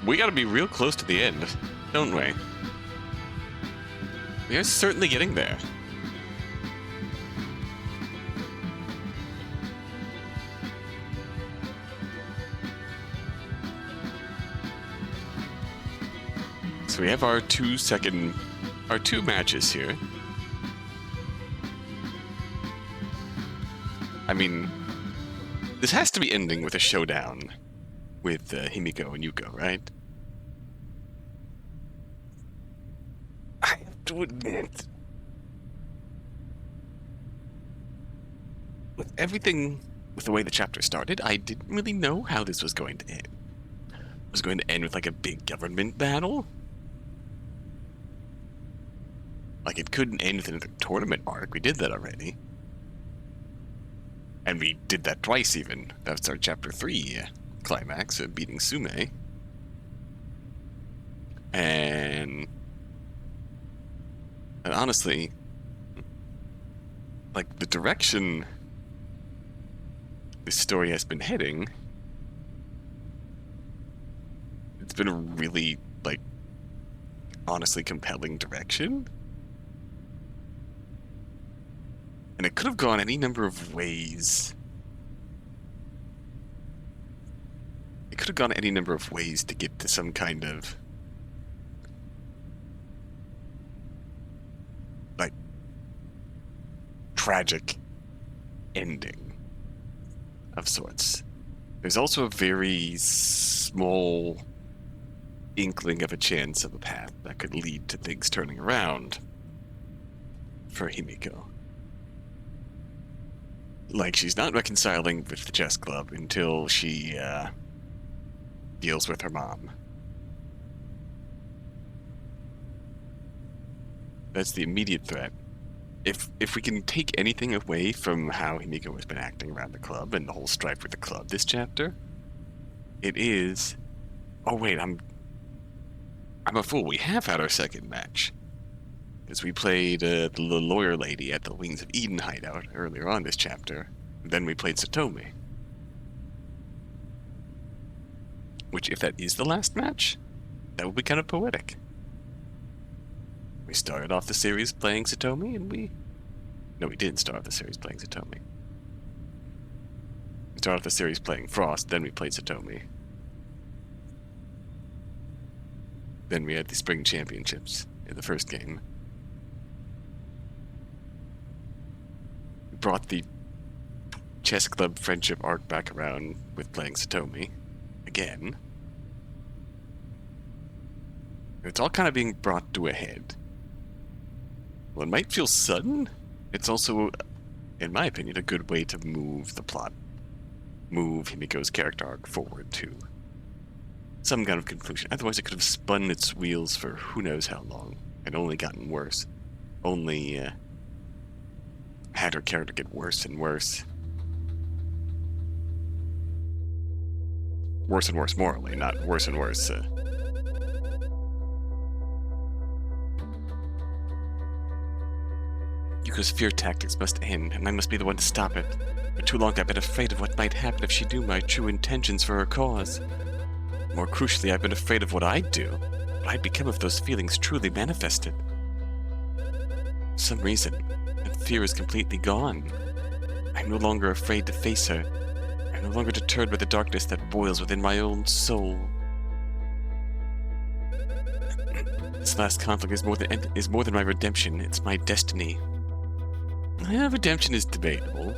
we gotta be real close to the end, don't we? We are certainly getting there. So we have our two matches here. I mean, this has to be ending with a showdown with Himiko and Yuko, right? I have to admit, with everything, with the way the chapter started, I didn't really know how this was going to end. It was going to end with like a big government battle? Like, it couldn't end with another tournament arc. We did that already. And we did that twice, even. That was our Chapter 3 climax, beating Sume. And honestly, like, the direction this story has been heading, it's been a really, like, honestly compelling direction. And it could have gone any number of ways. It could have gone any number of ways to get to some kind of, like, tragic ending of sorts. There's also a very small inkling of a chance of a path that could lead to things turning around for Himiko. Like, she's not reconciling with the chess club until she deals with her mom. That's the immediate threat. If we can take anything away from how Himiko has been acting around the club and the whole strife with the club this chapter, it is... Oh wait, I'm a fool. We have had our second match. Because we played the lawyer lady at the Wings of Eden hideout earlier on this chapter. Then we played Satomi. Which, if that is the last match, that would be kind of poetic. We started off the series playing Satomi, and we... No, we didn't start off the series playing Satomi. We started off the series playing Frost, then we played Satomi. Then we had the Spring Championships in the first game. Brought the chess club friendship arc back around with playing Satomi again. It's all kind of being brought to a head. Well, it might feel sudden. It's also, in my opinion, a good way to move the plot, move Himiko's character arc forward to some kind of conclusion. Otherwise, it could have spun its wheels for who knows how long and only gotten worse. Only had her character get worse and worse. Worse and worse morally, not worse and worse. Yuko's fear tactics must end, and I must be the one to stop it. For too long I've been afraid of what might happen if she knew my true intentions for her cause. More crucially, I've been afraid of what I'd do, what I'd become if those feelings truly manifested. For some reason, that fear is completely gone. I'm no longer afraid to face her. I'm no longer deterred by the darkness that boils within my own soul. This last conflict is more than my redemption. It's my destiny. Redemption is debatable.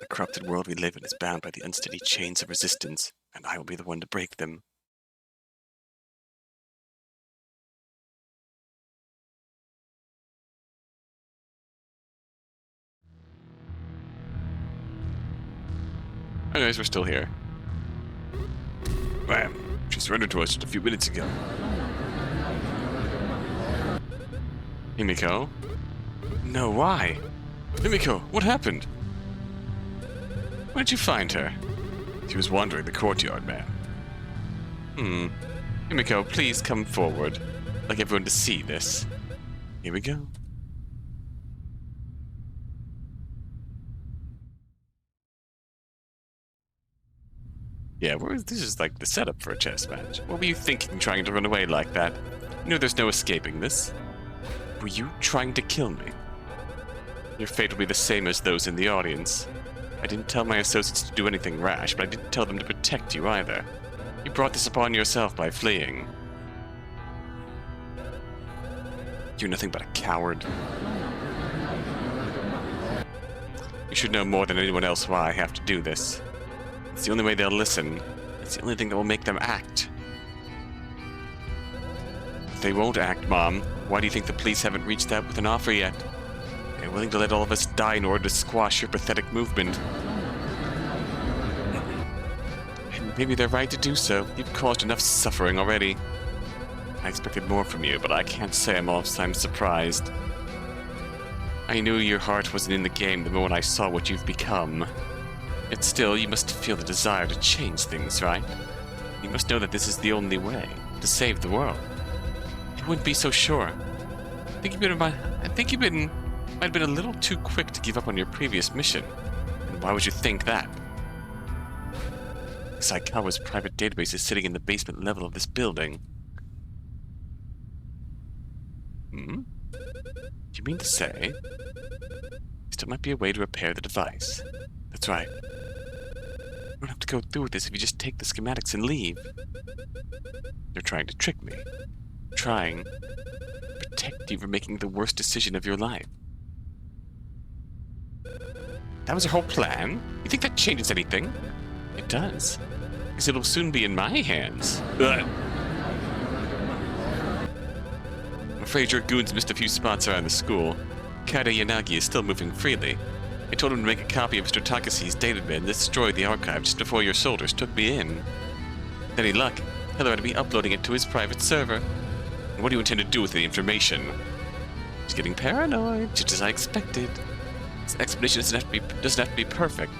The corrupted world we live in is bound by the unsteady chains of resistance, and I will be the one to break them. Anyways, we're still here. Bam! She surrendered to us just a few minutes ago. Himiko? No, why? Himiko, what happened? Where'd you find her? She was wandering the courtyard, ma'am. Himiko, please come forward. I'd like everyone to see this. Here we go. Yeah, this is like the setup for a chess match. What were you thinking trying to run away like that? You know there's no escaping this. Were you trying to kill me? Your fate will be the same as those in the audience. I didn't tell my associates to do anything rash, but I didn't tell them to protect you either. You brought this upon yourself by fleeing. You're nothing but a coward. You should know more than anyone else why I have to do this. It's the only way they'll listen. It's the only thing that will make them act. If they won't act, Mom, why do you think the police haven't reached out with an offer yet? They're willing to let all of us die in order to squash your pathetic movement. And maybe they're right to do so. You've caused enough suffering already. I expected more from you, but I can't say I'm surprised. I knew your heart wasn't in the game the moment I saw what you've become. Yet still, you must feel the desire to change things, right? You must know that this is the only way to save the world. You wouldn't be so sure. I think you might have been a little too quick to give up on your previous mission. And why would you think that? Saikawa's private database is sitting in the basement level of this building. You mean to say there might be a way to repair the device? That's right. You don't have to go through with this if you just take the schematics and leave. You're trying to trick me. Trying to protect you from making the worst decision of your life. That was your whole plan? You think that changes anything? It does. Because it'll soon be in my hands. Ugh. I'm afraid your goons missed a few spots around the school. Kaida Yanagi is still moving freely. I told him to make a copy of Mr. Takashi's database and destroy the archive just before your soldiers took me in. With any luck, he'll already be uploading it to his private server. And what do you intend to do with the information? He's getting paranoid, just as I expected. This expedition doesn't have to be perfect.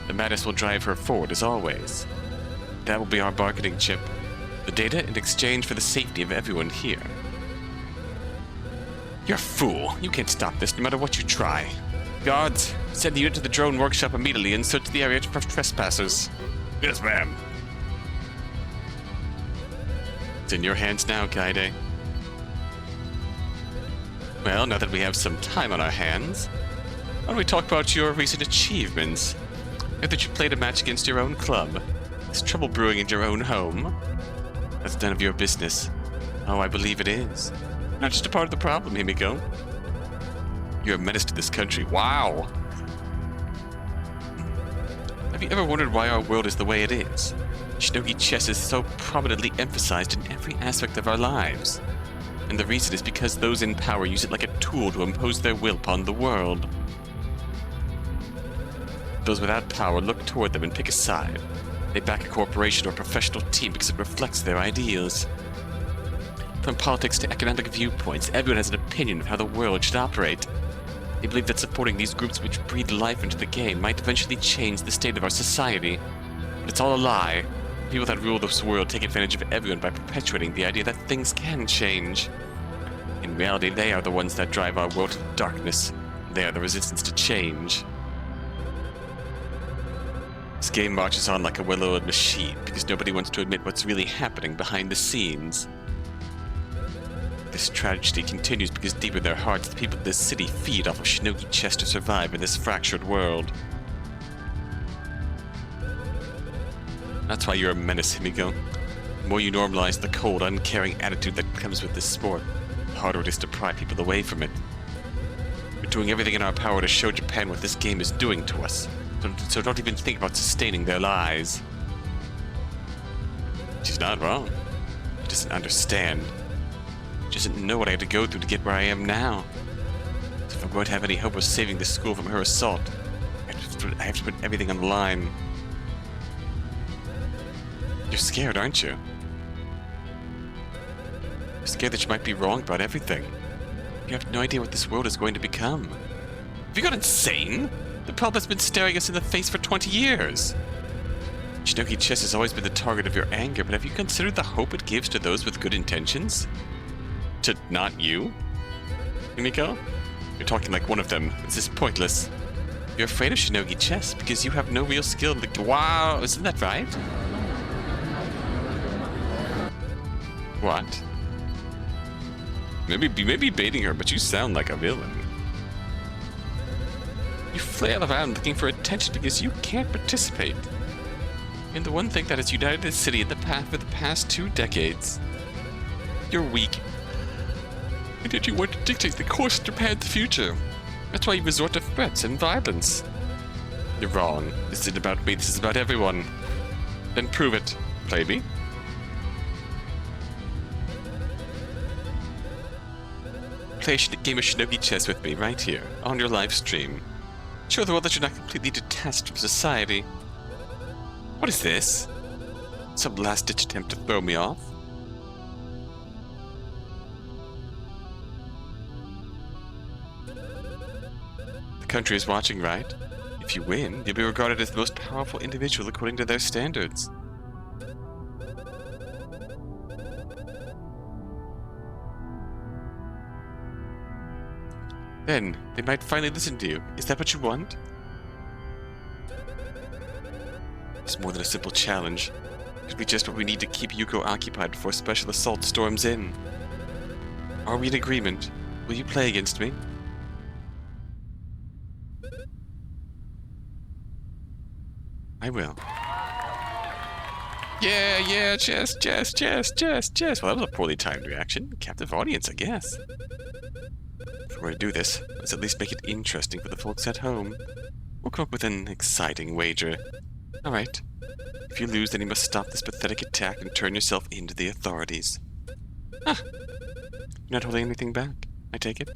The madness will drive her forward as always. That will be our bargaining chip. The data in exchange for the safety of everyone here. You're a fool. You can't stop this no matter what you try. Guards, send the unit to the drone workshop immediately and search the area for trespassers. Yes, ma'am. It's in your hands now, Kaide. Well, now that we have some time on our hands, why don't we talk about your recent achievements? I heard that you played a match against your own club. Is trouble brewing in your own home? That's none of your business. Oh, I believe it is. Not just a part of the problem, Himiko. You're a menace to this country. Wow! Have you ever wondered why our world is the way it is? Shinogi chess is so prominently emphasized in every aspect of our lives. And the reason is because those in power use it like a tool to impose their will upon the world. Those without power look toward them and pick a side. They back a corporation or professional team because it reflects their ideals. From politics to economic viewpoints, everyone has an opinion of how the world should operate. They believe that supporting these groups which breathe life into the game might eventually change the state of our society. But it's all a lie. People that rule this world take advantage of everyone by perpetuating the idea that things can change. In reality, they are the ones that drive our world to darkness. They are the resistance to change. This game marches on like a well-oiled machine because nobody wants to admit what's really happening behind the scenes. This tragedy continues because deep in their hearts, the people of this city feed off of Shinogi chess to survive in this fractured world. That's why you're a menace, Himiko. The more you normalize the cold, uncaring attitude that comes with this sport, the harder it is to pry people away from it. We're doing everything in our power to show Japan what this game is doing to us, so don't even think about sustaining their lies. She's not wrong. She doesn't understand. She doesn't know what I had to go through to get where I am now. So if I'm going to have any hope of saving this school from her assault, I have to put everything on the line. You're scared, aren't you? You're scared that you might be wrong about everything. You have no idea what this world is going to become. Have you gone insane? The problem's been staring us in the face for 20 years. Shinogi chess has always been the target of your anger, but have you considered the hope it gives to those with good intentions? To not you? Himiko? You're talking like one of them. This is pointless. You're afraid of Shinogi chess because you have no real skill in the... Wow, isn't that right? What? You may be baiting her, but you sound like a villain. You flail around looking for attention because you can't participate in the one thing that has united the city for the past 2 decades. You're weak. And yet you want to dictate the course of Japan's future. That's why you resort to threats and violence. You're wrong. This isn't about me, this is about everyone. Then prove it. Play me? Play a game of Shinogi Chess with me right here, on your live stream. Show the world that you're not completely detached from society. What is this? Some last-ditch attempt to throw me off? The country is watching, right? If you win, you'll be regarded as the most powerful individual according to their standards. Then, they might finally listen to you. Is that what you want? It's more than a simple challenge. It could be just what we need to keep Yuko occupied before special assault storms in. Are we in agreement? Will you play against me? I will. Yeah, chess. Well, that was a poorly timed reaction. Captive audience, I guess. If we're going to do this, let's at least make it interesting for the folks at home. We'll come up with an exciting wager. Alright. If you lose, then you must stop this pathetic attack and turn yourself into the authorities. Ah! You're not holding anything back, I take it?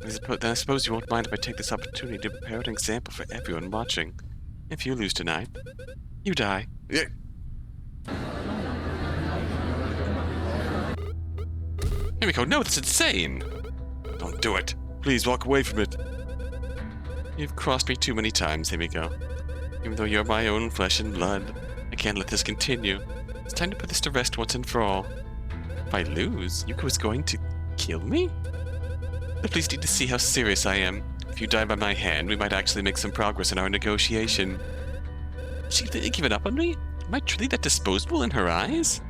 Then I suppose you won't mind if I take this opportunity to prepare an example for everyone watching. If you lose tonight, you die. Yeah. Himiko, no, that's insane! Don't do it. Please walk away from it. You've crossed me too many times, Himiko. Even though you're my own flesh and blood, I can't let this continue. It's time to put this to rest once and for all. If I lose, Yuko is going to kill me? The police need to see how serious I am. If you die by my hand, we might actually make some progress in our negotiation. Has she completely given up on me? Am I truly that disposable in her eyes?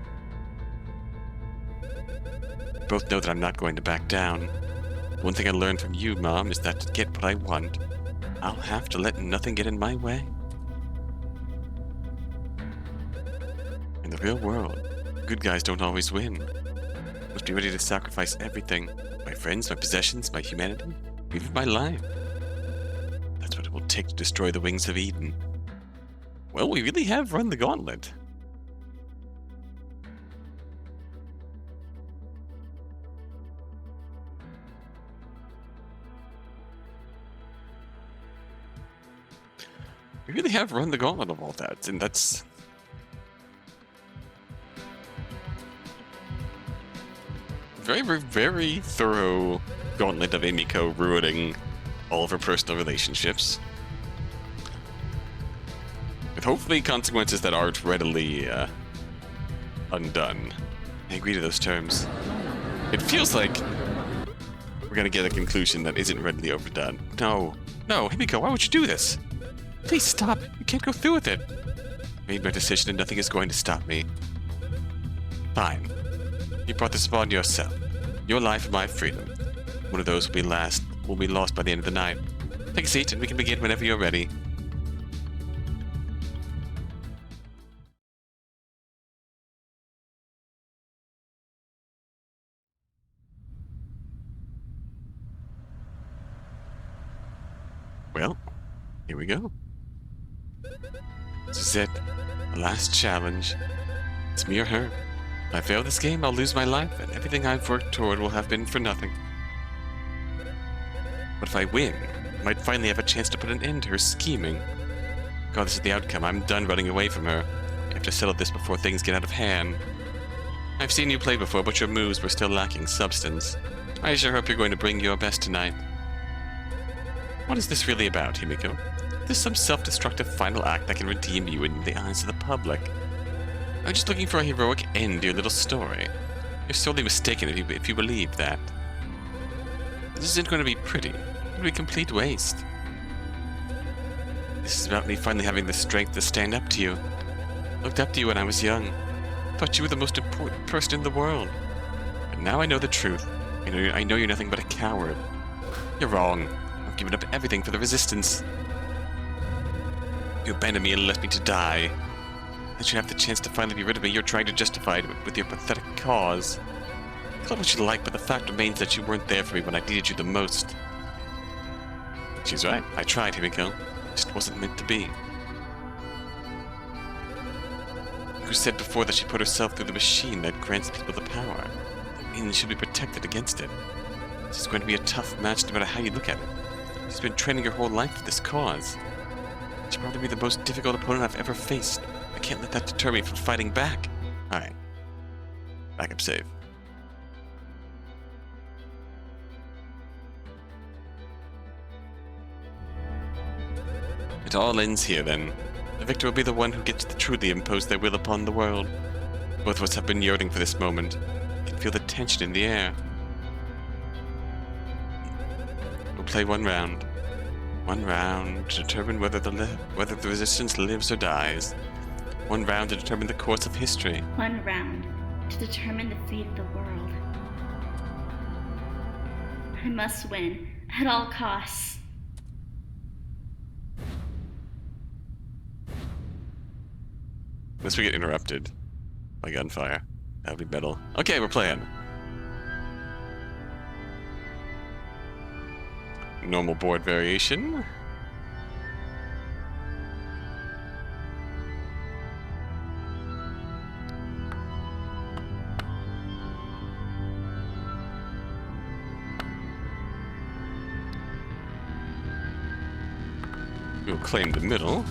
We both know that I'm not going to back down. One thing I learned from you, Mom, is that to get what I want, I'll have to let nothing get in my way. In the real world, good guys don't always win. I must be ready to sacrifice everything. My friends, my possessions, my humanity, even my life. That's what it will take to destroy the Wings of Eden. Well, we really have run the gauntlet. We really have run the gauntlet of all that, and that's... very thorough gauntlet of Himiko ruining all of her personal relationships. With hopefully consequences that aren't readily undone. I agree to those terms. It feels like we're gonna get a conclusion that isn't readily overdone. No, Himiko, why would you do this? Please stop. You can't go through with it. I made my decision and nothing is going to stop me. Fine. You brought this upon yourself. Your life and my freedom. One of those will be lost by the end of the night. Take a seat and we can begin whenever you're ready. Well, here we go. This is it. The last challenge. It's me or her. If I fail this game, I'll lose my life, and everything I've worked toward will have been for nothing. But if I win, I might finally have a chance to put an end to her scheming. Regardless of the outcome, I'm done running away from her. I have to settle this before things get out of hand. I've seen you play before, but your moves were still lacking substance. I sure hope you're going to bring your best tonight. What is this really about, Himiko? Is this some self-destructive final act that can redeem you in the eyes of the public? I'm just looking for a heroic end to your little story. You're sorely mistaken if you believe that. This isn't going to be pretty. It'll be a complete waste. This is about me finally having the strength to stand up to you. I looked up to you when I was young. Thought you were the most important person in the world. But now I know the truth. I know you're nothing but a coward. You're wrong. I've given up everything for the resistance. You abandoned me and left me to die. That you have the chance to finally be rid of me, you're trying to justify it with your pathetic cause. Call it what you like, but the fact remains that you weren't there for me when I needed you the most. She's right. I tried, Himiko. It just wasn't meant to be. Who said before that she put herself through the machine that grants people the power? That means she'll be protected against it. This is going to be a tough match no matter how you look at it. She's been training her whole life for this cause. She'll probably be the most difficult opponent I've ever faced. I can't let that deter me from fighting back. Alright. Backup save. It all ends here, then. The victor will be the one who gets to truly impose their will upon the world. Both of us have been yearning for this moment. I can feel the tension in the air. We'll play one round. One round to determine whether the resistance lives or dies. One round to determine the course of history. One round to determine the fate of the world. I must win at all costs. Unless we get interrupted by gunfire. That would be metal. Okay, we're playing. Normal board variation. We'll claim the middle.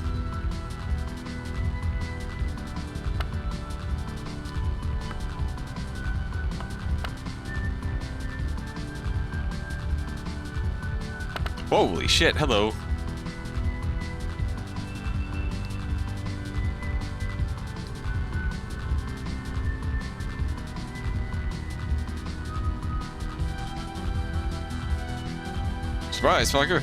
Holy shit, hello. Surprise, fucker.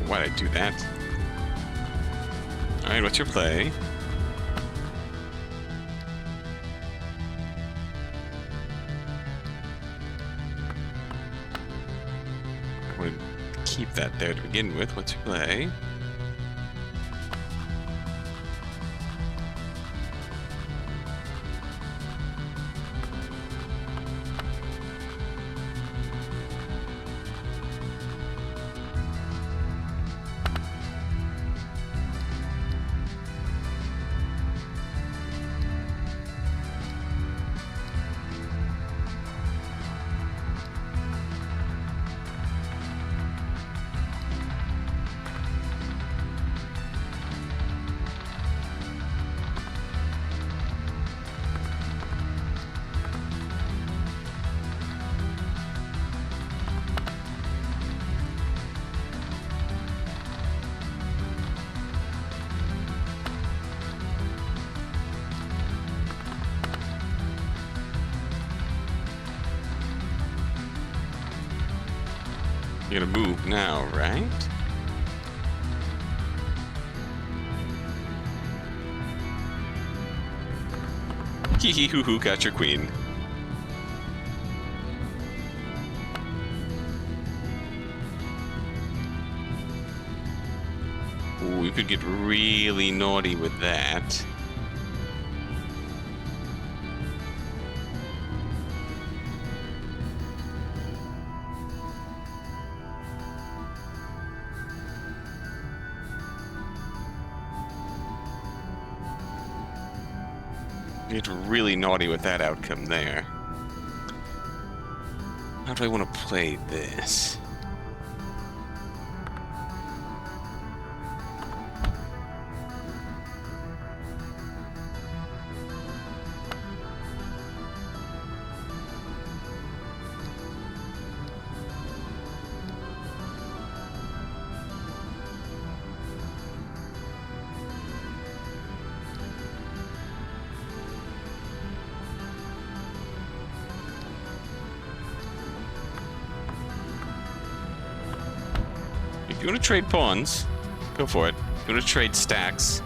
Why'd I do that? Alright, what's your play? I want to keep that there to begin with. What's your play? You're gonna move now, right? Hee hee hoo hoo, got your queen. Ooh, you could get really naughty with that. Get really naughty with that outcome there. How do I want to play this? If you want to trade pawns, go for it. If you want to trade stacks,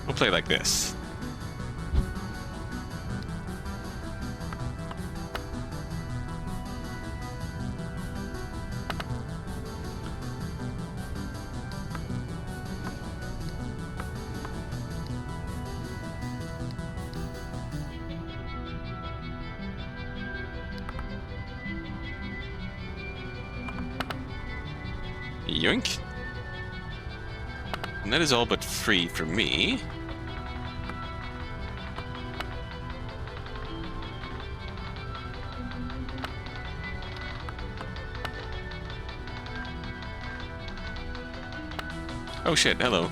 we'll play like this. Yoink. And that is all but free for me. Oh shit, hello.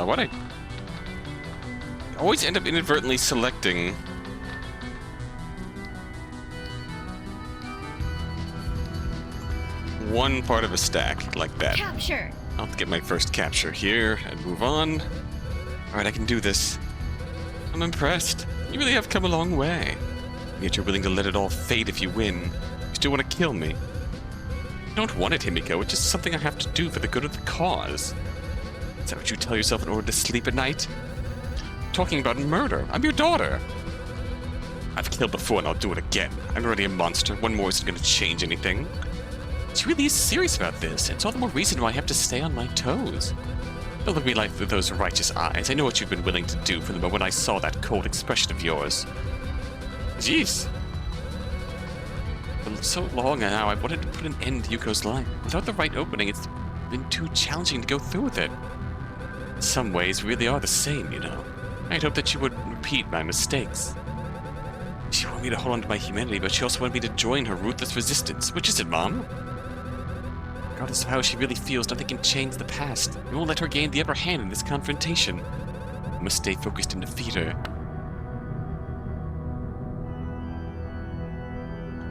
What I always end up inadvertently selecting one part of a stack like that. Capture! I'll get my first capture here and move on. Alright, I can do this. I'm impressed. You really have come a long way. And yet you're willing to let it all fade if you win. You still want to kill me. I don't want it, Himiko. It's just something I have to do for the good of the cause. Is that what you tell yourself in order to sleep at night? Talking about murder. I'm your daughter. I've killed before and I'll do it again. I'm already a monster. One more isn't going to change anything. She really is serious about this. It's all the more reason why I have to stay on my toes. Don't look at me like with those righteous eyes. I know what you've been willing to do from the moment I saw that cold expression of yours. Jeez. For so long now, I've wanted to put an end to Yuko's life. Without the right opening, it's been too challenging to go through with it. In some ways, we really are the same, you know. I'd hope that she would repeat my mistakes. She wanted me to hold on to my humanity, but she also wanted me to join her ruthless resistance. Which is it, Mom? Regardless of how she really feels, nothing can change the past. We won't let her gain the upper hand in this confrontation. We must stay focused and defeat her.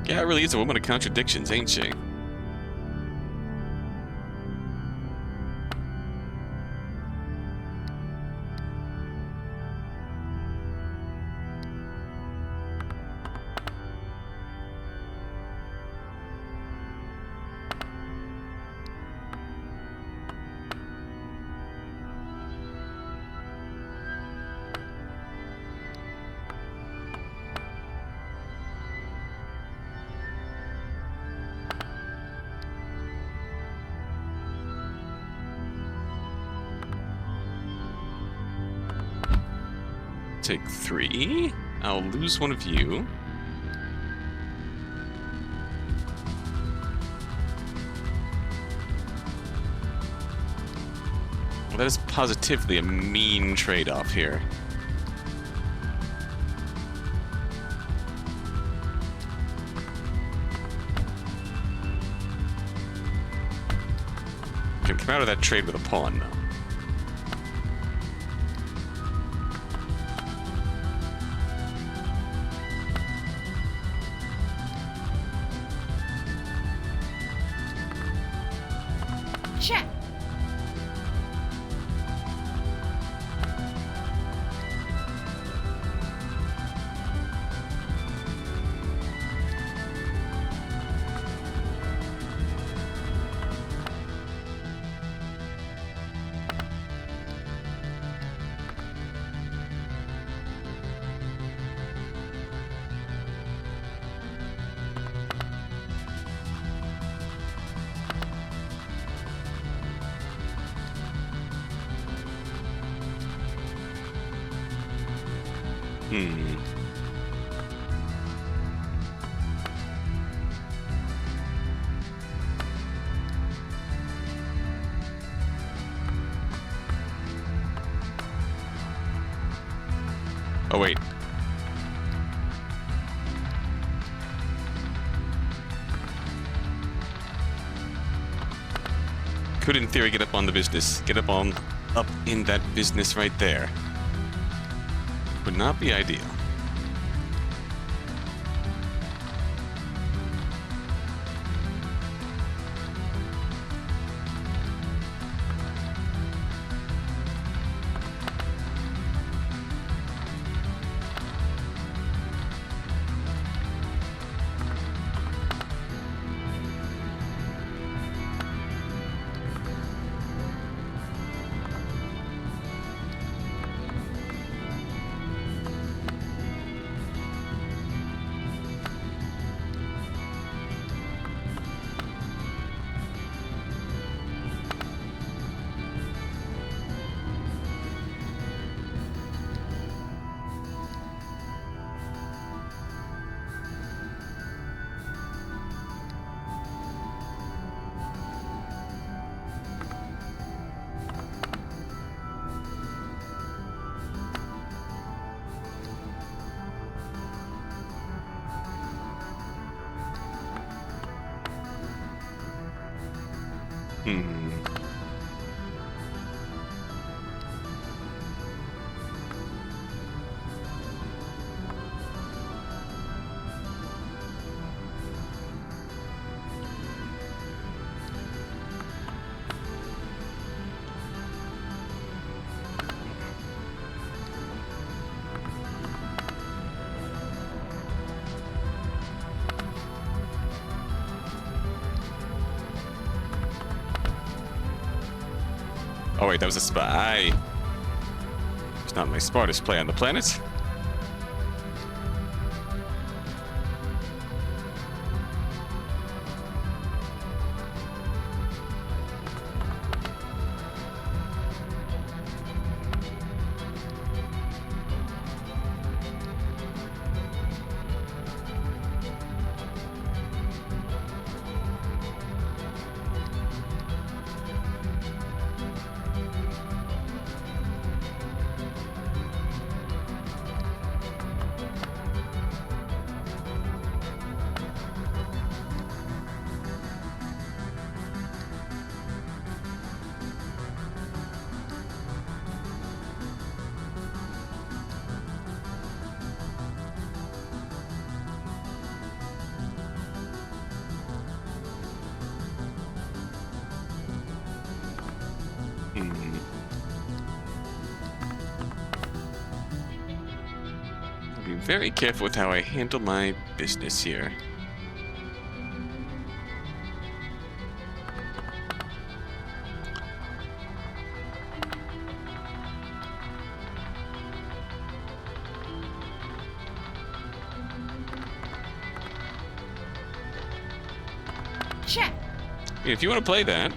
Yeah, it really is a woman of contradictions, ain't she? Take 3. I'll lose one of you. Well, that is positively a mean trade-off here. Can come out of that trade with a pawn, though. Check! Hmm. Oh, wait. Could, in theory, get up on the business. Get up in that business right there. Would not be ideal. Hmm. Oh wait, that was a spy. It's not my smartest play on the planet. Be very careful with how I handle my business here. Check. If you want to play that.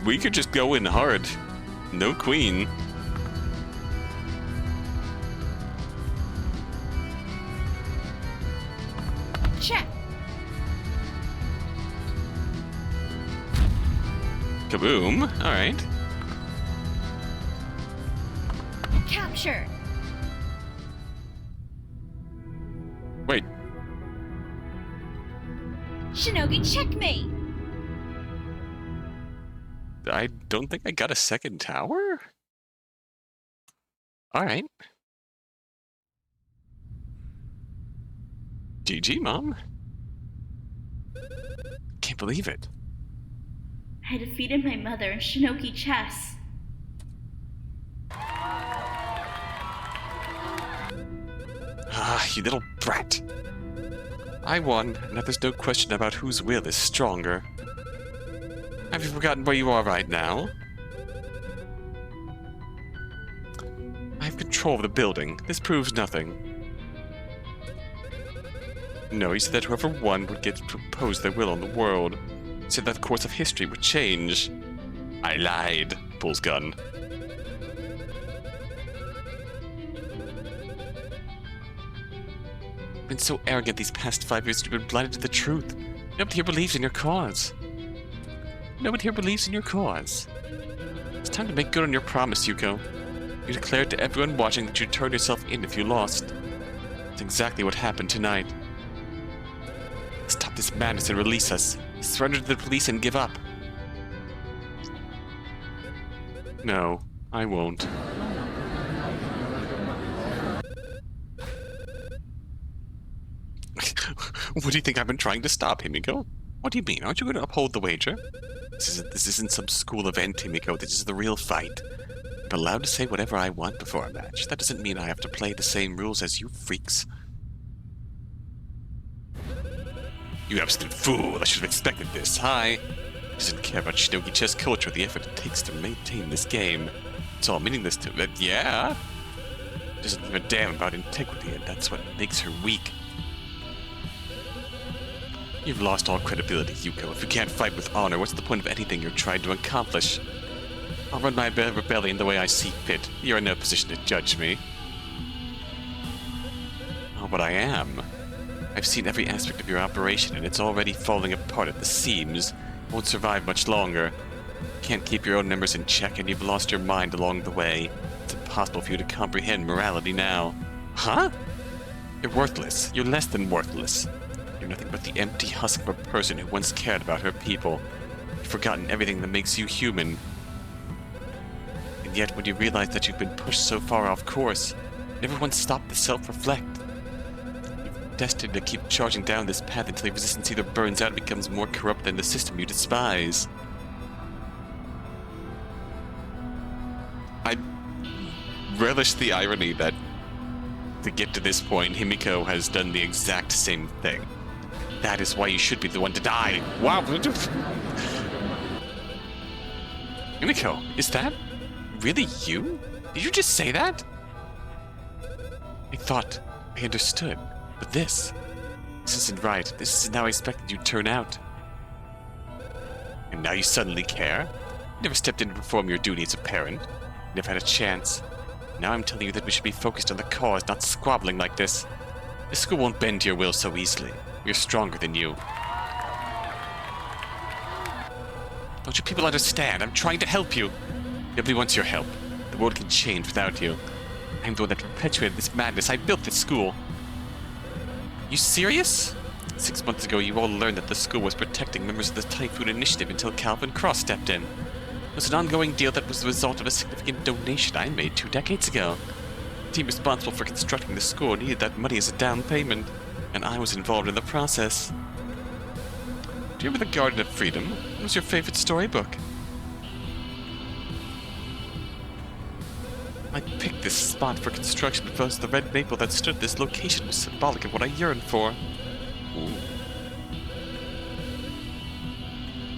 We could just go in hard. No queen. Check. Kaboom. All right. Capture. Wait. Shinogi checkmate. I don't think I got a second tower? Alright. GG, Mom. Can't believe it. I defeated my mother in Shinogi Chess. Ah, you little brat. I won. Now there's no question about whose will is stronger. Have you forgotten where you are right now? I have control of the building. This proves nothing. No, he said that whoever won would get to propose their will on the world. He said that the course of history would change. I lied. Pulls gun. You've been so arrogant these past 5 years, you've been blinded to the truth. Nobody here believes in your cause. Nobody here believes in your cause. It's time to make good on your promise, Yuko. You declared to everyone watching that you'd turn yourself in if you lost. That's exactly what happened tonight. Stop this madness and release us. Surrender to the police and give up. No, I won't. What do you think I've been trying to stop, Himiko? What do you mean? Aren't you going to uphold the wager? This isn't some school event, Himiko. This is the real fight. I'm allowed to say whatever I want before a match. That doesn't mean I have to play the same rules as you freaks. You absolute fool! I should have expected this. Hi! Doesn't care about Shinogi chess culture or the effort it takes to maintain this game. It's all meaningless to it. Yeah? Doesn't give a damn about integrity, and that's what makes her weak. You've lost all credibility, Yuko. If you can't fight with honor, what's the point of anything you're trying to accomplish? I'll run my rebellion the way I see fit. You're in no position to judge me. Oh, but I am. I've seen every aspect of your operation, and it's already falling apart at the seams. Won't survive much longer. Can't keep your own numbers in check, and you've lost your mind along the way. It's impossible for you to comprehend morality now. Huh? You're worthless. You're less than worthless. You're nothing but the empty husk of a person who once cared about her people. You've forgotten everything that makes you human. And yet, when you realize that you've been pushed so far off course, never once stopped to self-reflect. Destined to keep charging down this path until your resistance either burns out or becomes more corrupt than the system you despise. I relish the irony that to get to this point, Himiko has done the exact same thing. That is why you should be the one to die. Wow! Himiko, is that really you? Did you just say that? I thought I understood. But this isn't right. This isn't how I expected you'd turn out. And now you suddenly care? You never stepped in to perform your duty as a parent. You never had a chance. Now I'm telling you that we should be focused on the cause, not squabbling like this. This school won't bend to your will so easily. We're stronger than you. Don't you people understand? I'm trying to help you. Nobody wants your help. The world can change without you. I'm the one that perpetuated this madness. I built this school. You serious? 6 months ago, you all learned that the school was protecting members of the Typhoon Initiative until Calvin Cross stepped in. It was an ongoing deal that was the result of a significant donation I made 2 decades ago. The team responsible for constructing the school needed that money as a down payment, and I was involved in the process. Do you remember the Garden of Freedom? What was your favorite storybook? I picked this spot for construction because the red maple that stood at this location was symbolic of what I yearned for. Ooh.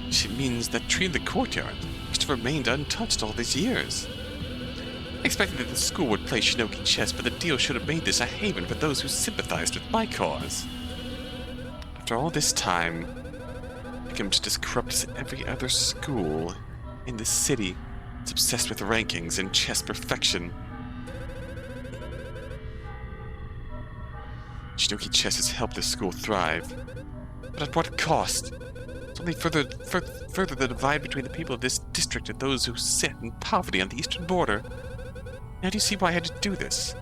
She means that tree in the courtyard must have remained untouched all these years. I expected that the school would play Shinogi chess, but the deal should have made this a haven for those who sympathized with my cause. After all this time, I become just as corrupt as every other school in this city. It's obsessed with rankings and chess perfection. Shinogi chess has helped this school thrive. But at what cost? It's only further the divide between the people of this district and those who sit in poverty on the eastern border. Now do you see why I had to do this?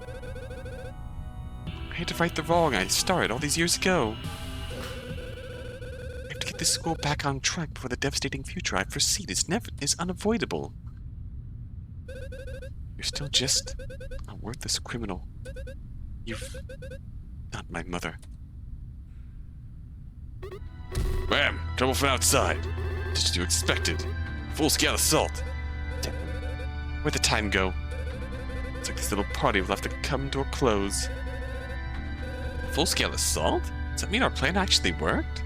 I had to right the wrong I started all these years ago. I have to get this school back on track before the devastating future I foresee is unavoidable. You're still just a worthless criminal. You've not my mother. Ma'am, trouble from outside. Just as you expected. Full-scale assault. Damn. Where'd the time go? It's like this little party will have to come to a close. Full-scale assault? Does that mean our plan actually worked?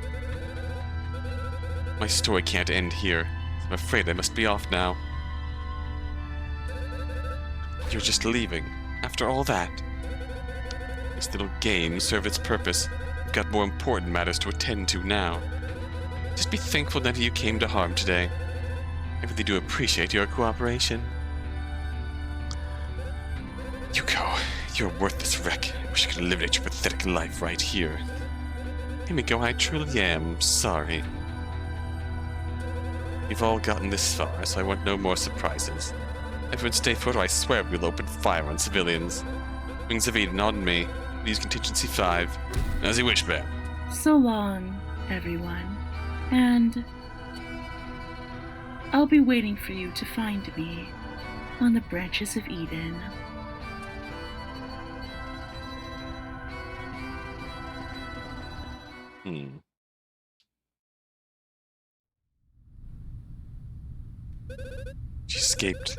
My story can't end here. I'm afraid I must be off now. You're just leaving, after all that? This little game served its purpose. I've got more important matters to attend to now. Just be thankful none of you came to harm today. I really do appreciate your cooperation. You go. You're a worthless wreck. I wish I could eliminate your pathetic life right here. Himiko, I truly am sorry. You've all gotten this far, so I want no more surprises. Everyone stay put, or I swear we'll open fire on civilians. Wings of Eden on me. Use contingency 5. As you wish, Bear. So long, everyone. And I'll be waiting for you to find me on the branches of Eden. She escaped.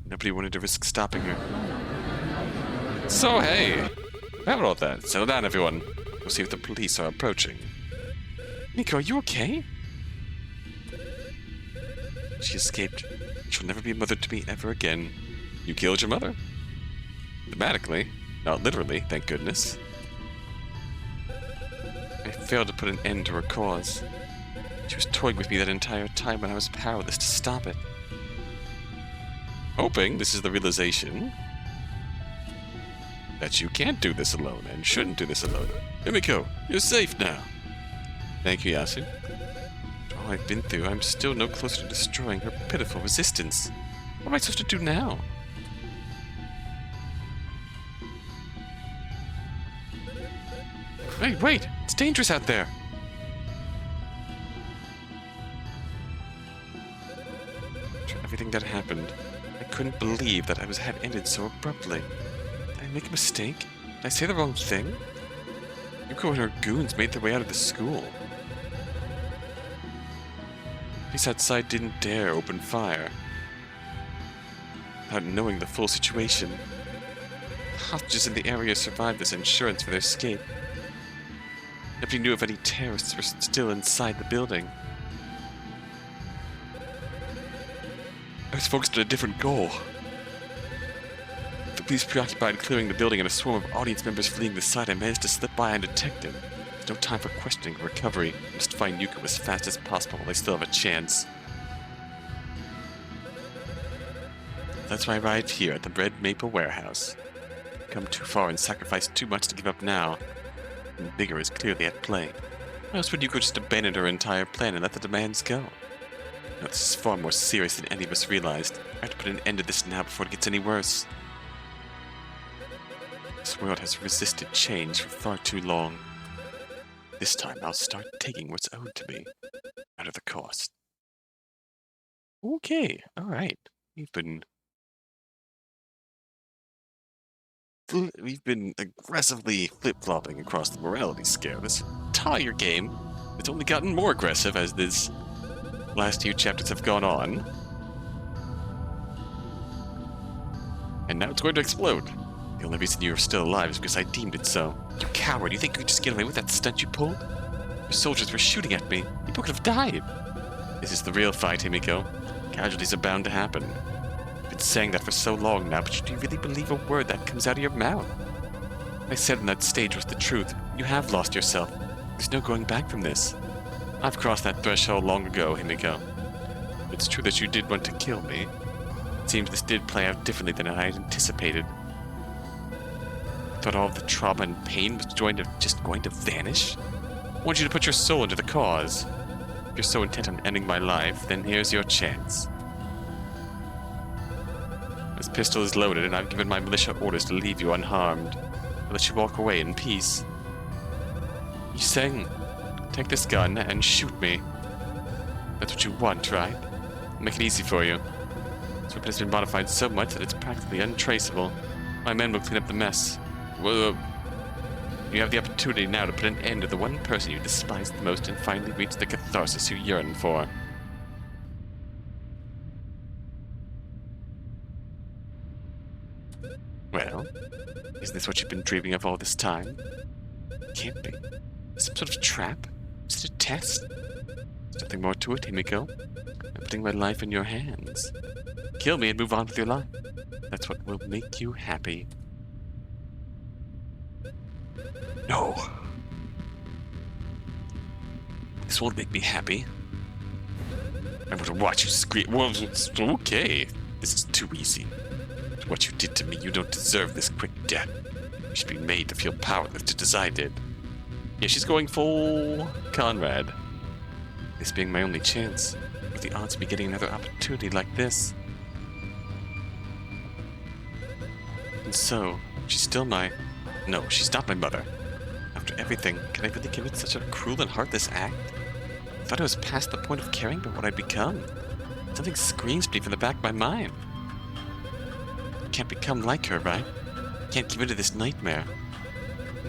Nobody wanted to risk stopping her. So, hey! About all that, settle down, everyone. We'll see if the police are approaching. Nico, are you okay? She escaped. She'll never be a mother to me ever again. You killed your mother. Thematically, not literally, thank goodness. I failed to put an end to her cause. She was toying with me that entire time when I was powerless to stop it. Hoping this is the realization that you can't do this alone and shouldn't do this alone. Himiko, you're safe now. Thank you, Yasu. After all I've been through, I'm still no closer to destroying her pitiful resistance. What am I supposed to do now? Hey, wait! It's dangerous out there! After everything that happened, I couldn't believe that had ended so abruptly. Did I make a mistake? Did I say the wrong thing? Yuko and her goons made their way out of the school. Police outside didn't dare open fire without knowing the full situation. Hostages in the area survived as insurance for their escape. Nobody knew if any terrorists were still inside the building. I was focused on a different goal. The police preoccupied clearing the building and a swarm of audience members fleeing the site, I managed to slip by undetected. There's no time for questioning or recovery. I must find Yuko as fast as possible while I still have a chance. That's why I arrived here at the Red Maple Warehouse. I've come too far and sacrificed too much to give up now. And bigger is clearly at play. Why else would Yuko just abandon her entire plan and let the demands go? No, this is far more serious than any of us realized. I have to put an end to this now before it gets any worse. This world has resisted change for far too long. This time I'll start taking what's owed to me, out of the cost. Okay, alright. We've been aggressively flip-flopping across the morality scale. This entire game has only gotten more aggressive as this last few chapters have gone on. And now it's going to explode. The only reason you're still alive is because I deemed it so. You coward, you think you could just get away with that stunt you pulled? Your soldiers were shooting at me. People could have died. This is the real fight, Himiko. Casualties are bound to happen. I've been saying that for so long now, but do you really believe a word that comes out of your mouth? What I said on that stage was the truth. You have lost yourself. There's no going back from this. I've crossed that threshold long ago, Himiko. It's true that you did want to kill me. It seems this did play out differently than I had anticipated. I thought all of the trauma and pain was just going to vanish. I want you to put your soul into the cause. If you're so intent on ending my life, then here's your chance. This pistol is loaded, and I've given my militia orders to leave you unharmed. I'll let you walk away in peace. You saying, take this gun and shoot me. That's what you want, right? I'll make it easy for you. This weapon has been modified so much that it's practically untraceable. My men will clean up the mess. Whoa. You have the opportunity now to put an end to the one person you despise the most and finally reach the catharsis you yearn for. Well, is this what you've been dreaming of all this time? Can't be. Some sort of trap? Is it a test? There's nothing more to it, Himiko. I put putting my life in your hands. Kill me and move on with your life. That's what will make you happy. No. This won't make me happy. I'm going to watch you scream. Well, it's okay. This is too easy. What you did to me, you don't deserve this quick death. You should be made to feel powerless just as I did. Yeah, she's going full Conrad. This being my only chance. With the odds of me getting another opportunity like this. And so, she's still my... No, she's not my mother. After everything, can I really commit such a cruel and heartless act? I thought I was past the point of caring about what I'd become. Something screams to me from the back of my mind. I can't become like her, right? I can't give into this nightmare.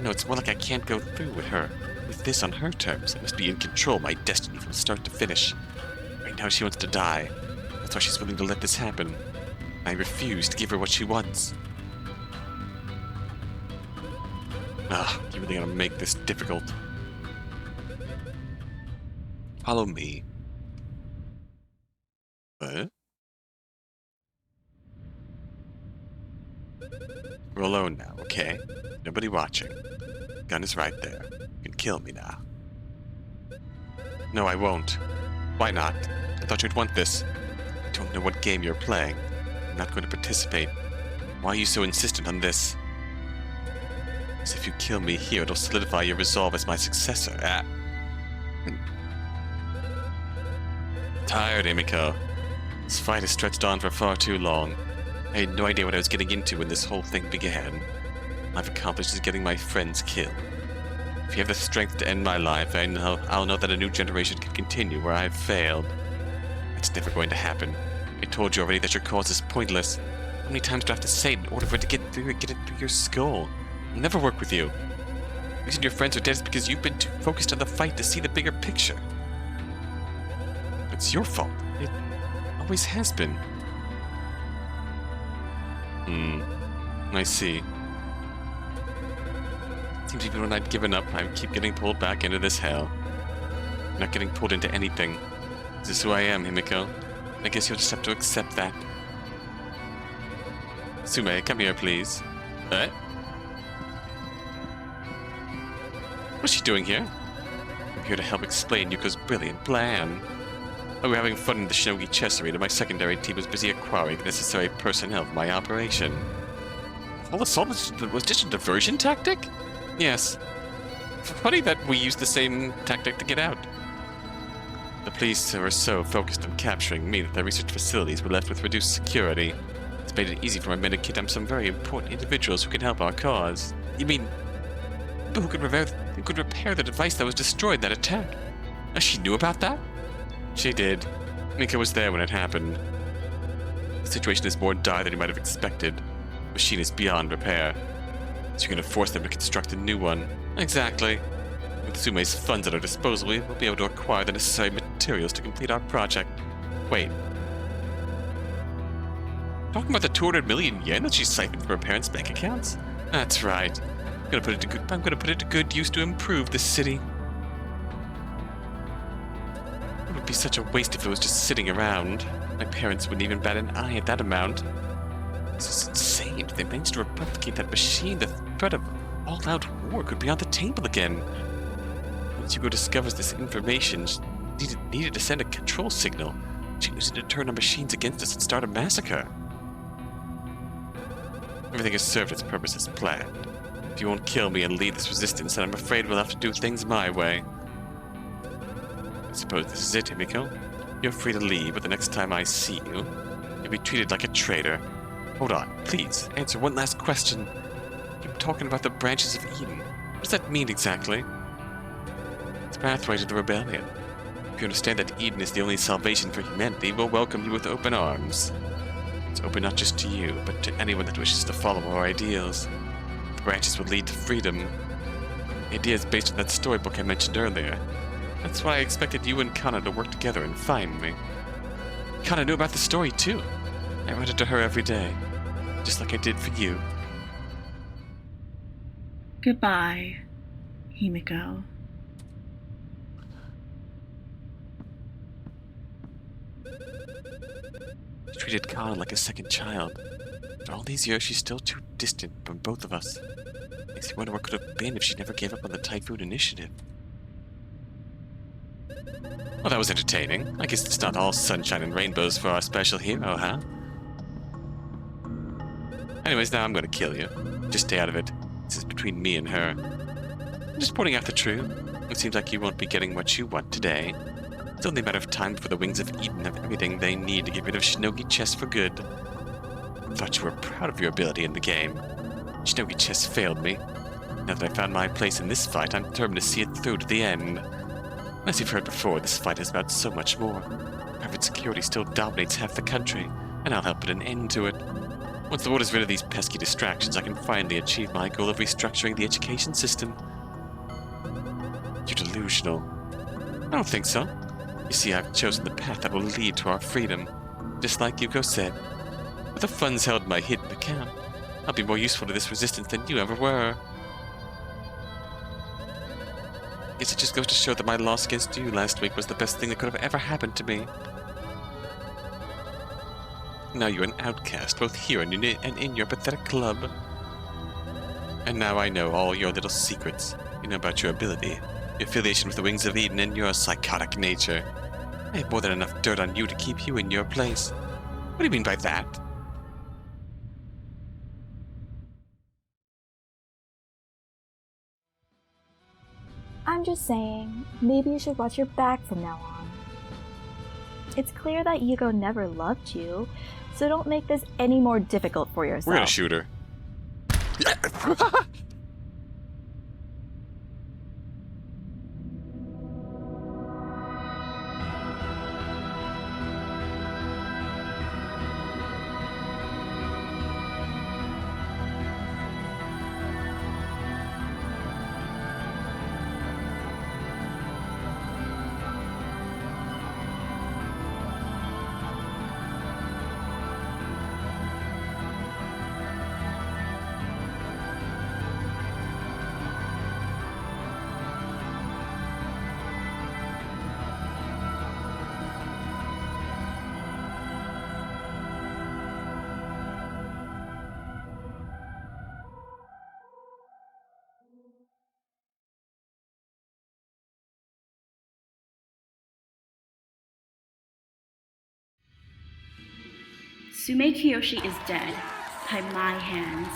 No, it's more like I can't go through with her. With this on her terms. I must be in control of my destiny from start to finish. Right now she wants to die. That's why she's willing to let this happen. I refuse to give her what she wants. You really gotta make this difficult. Follow me. What? We're alone now, okay? Nobody watching. Gun is right there. You can kill me now. No, I won't. Why not? I thought you'd want this. I don't know what game you're playing. I'm not going to participate. Why are you so insistent on this? Because if you kill me here, it'll solidify your resolve as my successor. Tired, Himiko. This fight has stretched on for far too long. I had no idea what I was getting into when this whole thing began. All I've accomplished is getting my friends killed. If you have the strength to end my life, I'll know that a new generation can continue where I've failed. It's never going to happen. I told you already that your cause is pointless. How many times do I have to say it in order for it to get it through your skull? I'll never work with you. The reason your friends are dead is because you've been too focused on the fight to see the bigger picture. It's your fault. It always has been. I see. Seems even when I'd given up, I keep getting pulled back into this hell. I'm not getting pulled into anything. This is who I am, Himiko. I guess you'll just have to accept that. Sume, come here, please. What? What's she doing here? I'm here to help explain Yuko's brilliant plan. While we were having fun in the Shinogi Chess Arena, my secondary team was busy acquiring the necessary personnel for my operation. All assault was just a diversion tactic? Yes. Funny that we used the same tactic to get out. The police were so focused on capturing me that the research facilities were left with reduced security. It's made it easy for my men to kidnap some very important individuals who can help our cause. You mean, who could repair the device that was destroyed in that attack? She knew about that? She did. Mika was there when it happened. The situation is more dire than you might have expected. The machine is beyond repair. So you're going to force them to construct a new one. Exactly. With Sume's funds at our disposal, we'll be able to acquire the necessary materials to complete our project. Wait. Talking about the 200 million yen that she siphoned from her parents' bank accounts? That's right. I'm going to put it to good use to improve this city. It would be such a waste if it was just sitting around. My parents wouldn't even bat an eye at that amount. This is insane. If they managed to replicate that machine, the threat of all-out war could be on the table again. Once Yuko discovers this information, she needed to send a control signal. She used it to turn our machines against us and start a massacre. Everything has served its purpose as planned. If you won't kill me and lead this resistance, then I'm afraid we'll have to do things my way. I suppose this is it, Himiko. You're free to leave, but the next time I see you, you'll be treated like a traitor. Hold on, please, answer one last question. You're talking about the branches of Eden. What does that mean exactly? It's a pathway to the rebellion. If you understand that Eden is the only salvation for humanity, we'll welcome you with open arms. It's open not just to you, but to anyone that wishes to follow our ideals. The branches will lead to freedom. The idea is based on that storybook I mentioned earlier. That's why I expected you and Kana to work together and find me. Kana knew about the story too. I read it to her every day, just like I did for you. Goodbye, Himiko. She treated Khan like a second child. After all these years, she's still too distant from both of us. Makes me wonder what could have been if she never gave up on the Typhoon Initiative. Well, that was entertaining. I guess it's not all sunshine and rainbows for our special hero, huh? Anyways, now I'm gonna kill you. Just stay out of it. This is between me and her. I'm just pointing out the truth. It seems like you won't be getting what you want today. It's only a matter of time before the Wings of Eden have everything they need to get rid of Shinogi Chess for good. I thought you were proud of your ability in the game. Shinogi Chess failed me. Now that I found my place in this fight, I'm determined to see it through to the end. As you've heard before, this fight is about so much more. Private security still dominates half the country, and I'll help put an end to it. Once the world is rid of these pesky distractions, I can finally achieve my goal of restructuring the education system. You're delusional. I don't think so. You see, I've chosen the path that will lead to our freedom. Just like Yuko said. With the funds held in my hidden account, I'll be more useful to this resistance than you ever were. Guess it just goes to show that my loss against you last week was the best thing that could have ever happened to me. Now you're an outcast, both here and in your pathetic club. And now I know all your little secrets. You know about your ability, your affiliation with the Wings of Eden, and your psychotic nature. I have more than enough dirt on you to keep you in your place. What do you mean by that? I'm just saying, maybe you should watch your back from now on. It's clear that Yuko never loved you, so don't make this any more difficult for yourself. We're gonna shoot her. Sume Kiyoshi is dead by my hands.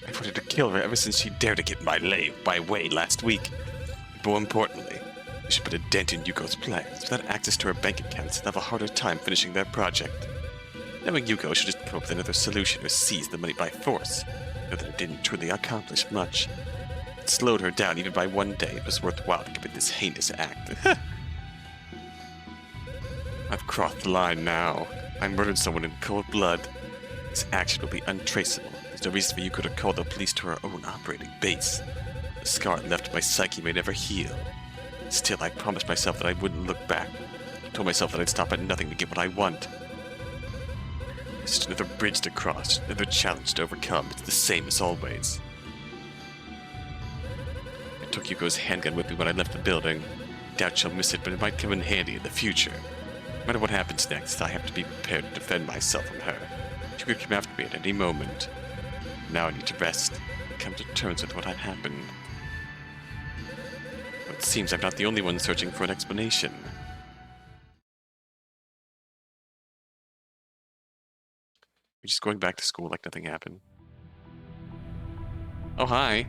I wanted to kill her ever since she dared to get my way last week. More importantly, we should put a dent in Yuko's plans. Without access to her bank accounts, they'll have a harder time finishing their project. Knowing Yuko should just come up with another solution or seize the money by force. Know that it didn't truly accomplish much. It slowed her down even by one day. It was worthwhile to commit this heinous act. I've crossed the line now. I murdered someone in cold blood. This action will be untraceable. There's no reason for Yuko to call the police to her own operating base. The scar it left in my psyche may never heal. Still, I promised myself that I wouldn't look back. I told myself that I'd stop at nothing to get what I want. It's just another bridge to cross, another challenge to overcome. It's the same as always. I took Yuko's handgun with me when I left the building. Doubt she'll miss it, but it might come in handy in the future. No matter what happens next, I have to be prepared to defend myself from her. She could come after me at any moment. Now I need to rest and come to terms with what had happened. But it seems I'm not the only one searching for an explanation. You're just going back to school like nothing happened. Oh, hi.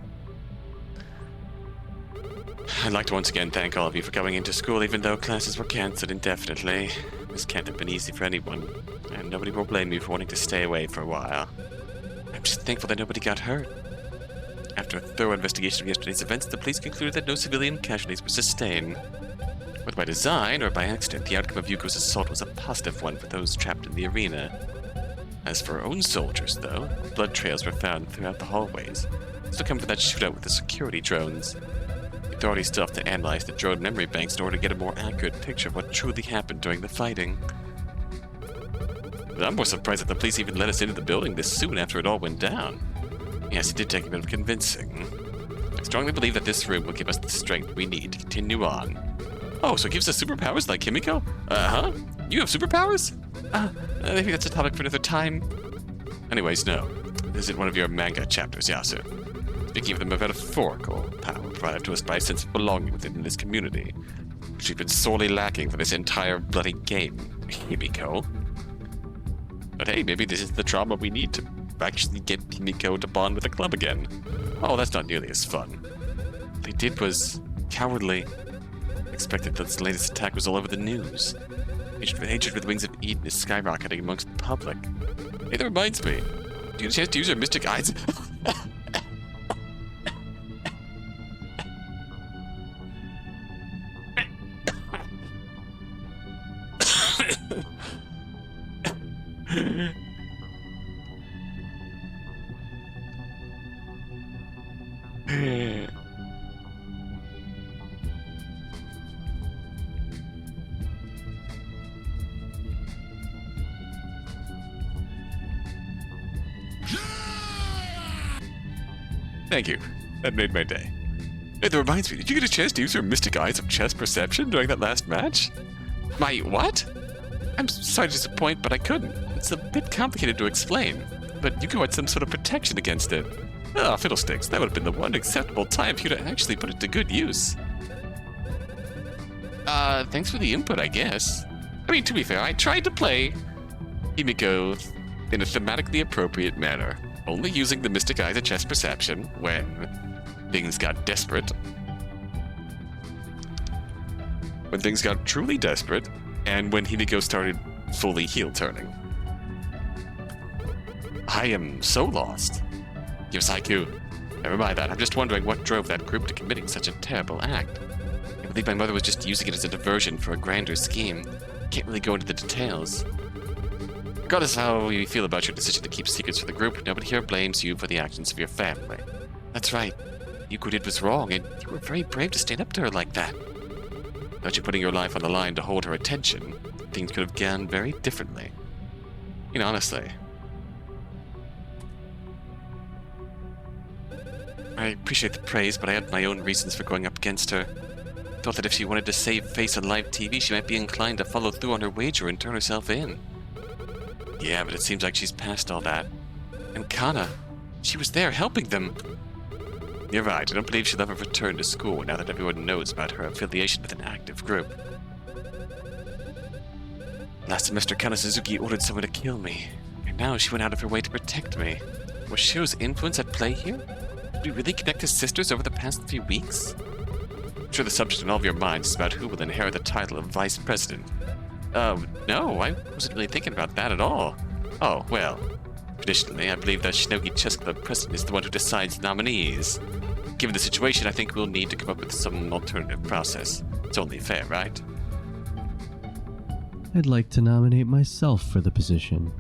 I'd like to once again thank all of you for coming into school even though classes were cancelled indefinitely. This can't have been easy for anyone, and nobody will blame you for wanting to stay away for a while. I'm just thankful that nobody got hurt. After a thorough investigation of yesterday's events, the police concluded that no civilian casualties were sustained. Whether by design or by accident, the outcome of Yuko's assault was a positive one for those trapped in the arena. As for our own soldiers, though, blood trails were found throughout the hallways. Still come from that shootout with the security drones. The authorities still have to analyze the drone memory banks in order to get a more accurate picture of what truly happened during the fighting. But I'm more surprised that the police even let us into the building this soon after it all went down. Yes, it did take a bit of convincing. I strongly believe that this room will give us the strength we need to continue on. Oh, so it gives us superpowers like Himiko? Uh-huh. You have superpowers? Maybe that's a topic for another time. Anyways, no. This isn't one of your manga chapters, Yasu. Speaking of the metaphorical power provided to us by a sense of belonging within this community, which we've been sorely lacking for this entire bloody game, Himiko. But hey, maybe this is the trauma we need to actually get Himiko to bond with the club again. Oh, that's not nearly as fun. What they did was cowardly. Expected that this latest attack was all over the news. Hatred for the Wings of Eden is skyrocketing amongst the public. Hey, that reminds me. Do you get a chance to use your mystic eyes? Thank you. That made my day. Hey, that reminds me, did you get a chance to use your mystic eyes of chess perception during that last match? My what? I'm sorry to disappoint, but I couldn't. It's a bit complicated to explain, but you had some sort of protection against it. Ah, fiddlesticks, that would have been the one acceptable time for you to actually put it to good use. Thanks for the input, I guess. I mean, to be fair, I tried to play Himiko in a thematically appropriate manner, only using the mystic eyes of chess perception when things got desperate. When things got truly desperate, and when Himiko started fully heel-turning. I am so lost. Yosaiku, never mind that. I'm just wondering what drove that group to committing such a terrible act. I believe my mother was just using it as a diversion for a grander scheme. Can't really go into the details. Regardless of how you feel about your decision to keep secrets for the group, nobody here blames you for the actions of your family. That's right. Yuko did was wrong, and you were very brave to stand up to her like that. Without you putting your life on the line to hold her attention, things could have gone very differently. You know, honestly. I appreciate the praise, but I had my own reasons for going up against her. Thought that if she wanted to save face on live TV, she might be inclined to follow through on her wager and turn herself in. Yeah, but it seems like she's past all that. And Kana, she was there helping them. You're right, I don't believe she'll ever return to school now that everyone knows about her affiliation with an active group. Last semester, Kana Suzuki ordered someone to kill me, and now she went out of her way to protect me. Was Shiro's influence at play here? Did we really connect as sisters over the past few weeks? I'm sure the subject in all of your minds is about who will inherit the title of vice president. No, I wasn't really thinking about that at all. Oh, well, traditionally, I believe that Shinogi Chess Club president is the one who decides nominees. Given the situation, I think we'll need to come up with some alternative process. It's only fair, right? I'd like to nominate myself for the position.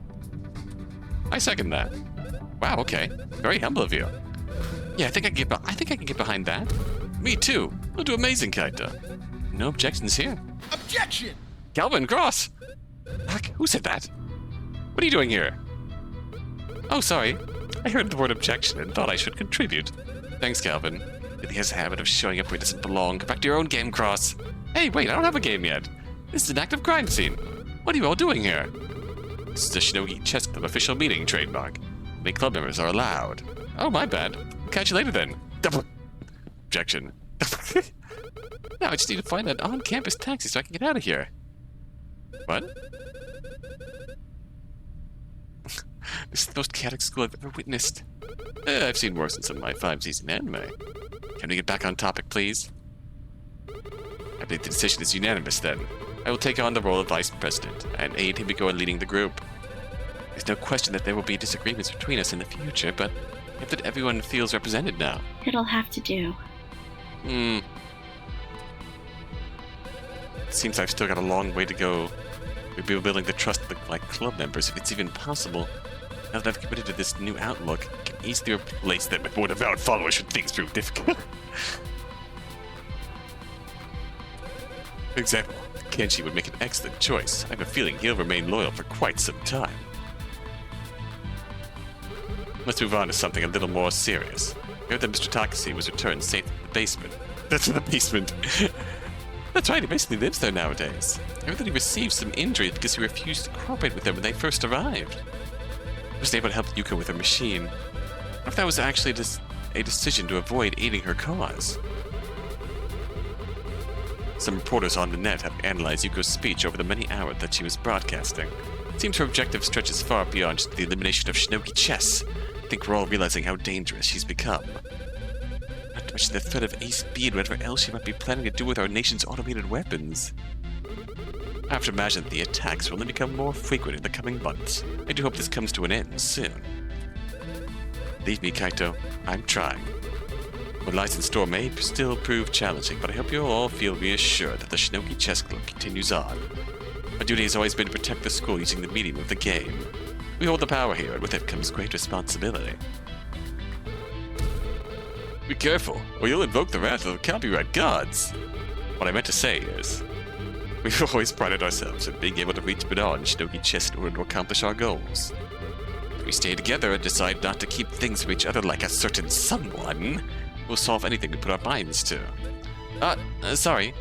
I second that. Wow, okay. Very humble of you. Yeah, I think I can get behind that. Me too. We'll do amazing, Kaito. No objections here. Objection! Calvin Cross! Fuck, who said that? What are you doing here? Oh, sorry. I heard the word objection and thought I should contribute. Thanks, Calvin. He has a habit of showing up where he doesn't belong. Go back to your own game, Cross. Hey, wait, I don't have a game yet. This is an active crime scene. What are you all doing here? This is the Shinogi Chess Club official meeting trademark. Only club members are allowed. Oh, my bad. Catch you later then. Objection. Now I just need to find an on-campus taxi so I can get out of here. What? This is the most chaotic school I've ever witnessed. I've seen worse in some of my 5-season anime. Can we get back on topic, please? I believe the decision is unanimous then. I will take on the role of vice president and aid Himiko in leading the group. There's no question that there will be disagreements between us in the future, but I hope that everyone feels represented now. It'll have to do. It seems I've still got a long way to go. We'll be building the trust of my club members, if it's even possible. Now that I've committed to this new outlook, I can easily replace them with more devout followers should things prove difficult. For example, Kenshi would make an excellent choice. I have a feeling he'll remain loyal for quite some time. Let's move on to something a little more serious. I heard that Mr. Takasi was returned safe to the basement. That's in the basement. That's right, he basically lives there nowadays. I heard that he received some injuries because he refused to cooperate with them when they first arrived. I was able to help Yuko with her machine. What if that was actually a decision to avoid aiding her cause? Some reporters on the net have analyzed Yuko's speech over the many hours that she was broadcasting. It seems her objective stretches far beyond just the elimination of Shinogi Chess. I think we're all realizing how dangerous she's become. Not to mention the threat of Ace B and whatever else she might be planning to do with our nation's automated weapons. I have to imagine that the attacks will only become more frequent in the coming months. I do hope this comes to an end soon. Leave me, Kaito. I'm trying. What lies in store may still prove challenging, but I hope you'll all feel reassured that the Shinogi Chess Club continues on. My duty has always been to protect the school using the medium of the game. We hold the power here, and with it comes great responsibility. Be careful, or you'll invoke the wrath of the copyright gods. What I meant to say is, we've always prided ourselves in being able to reach beyond Shinogi Chess in order to accomplish our goals. If we stay together and decide not to keep things from each other like a certain someone, we'll solve anything we put our minds to. Sorry.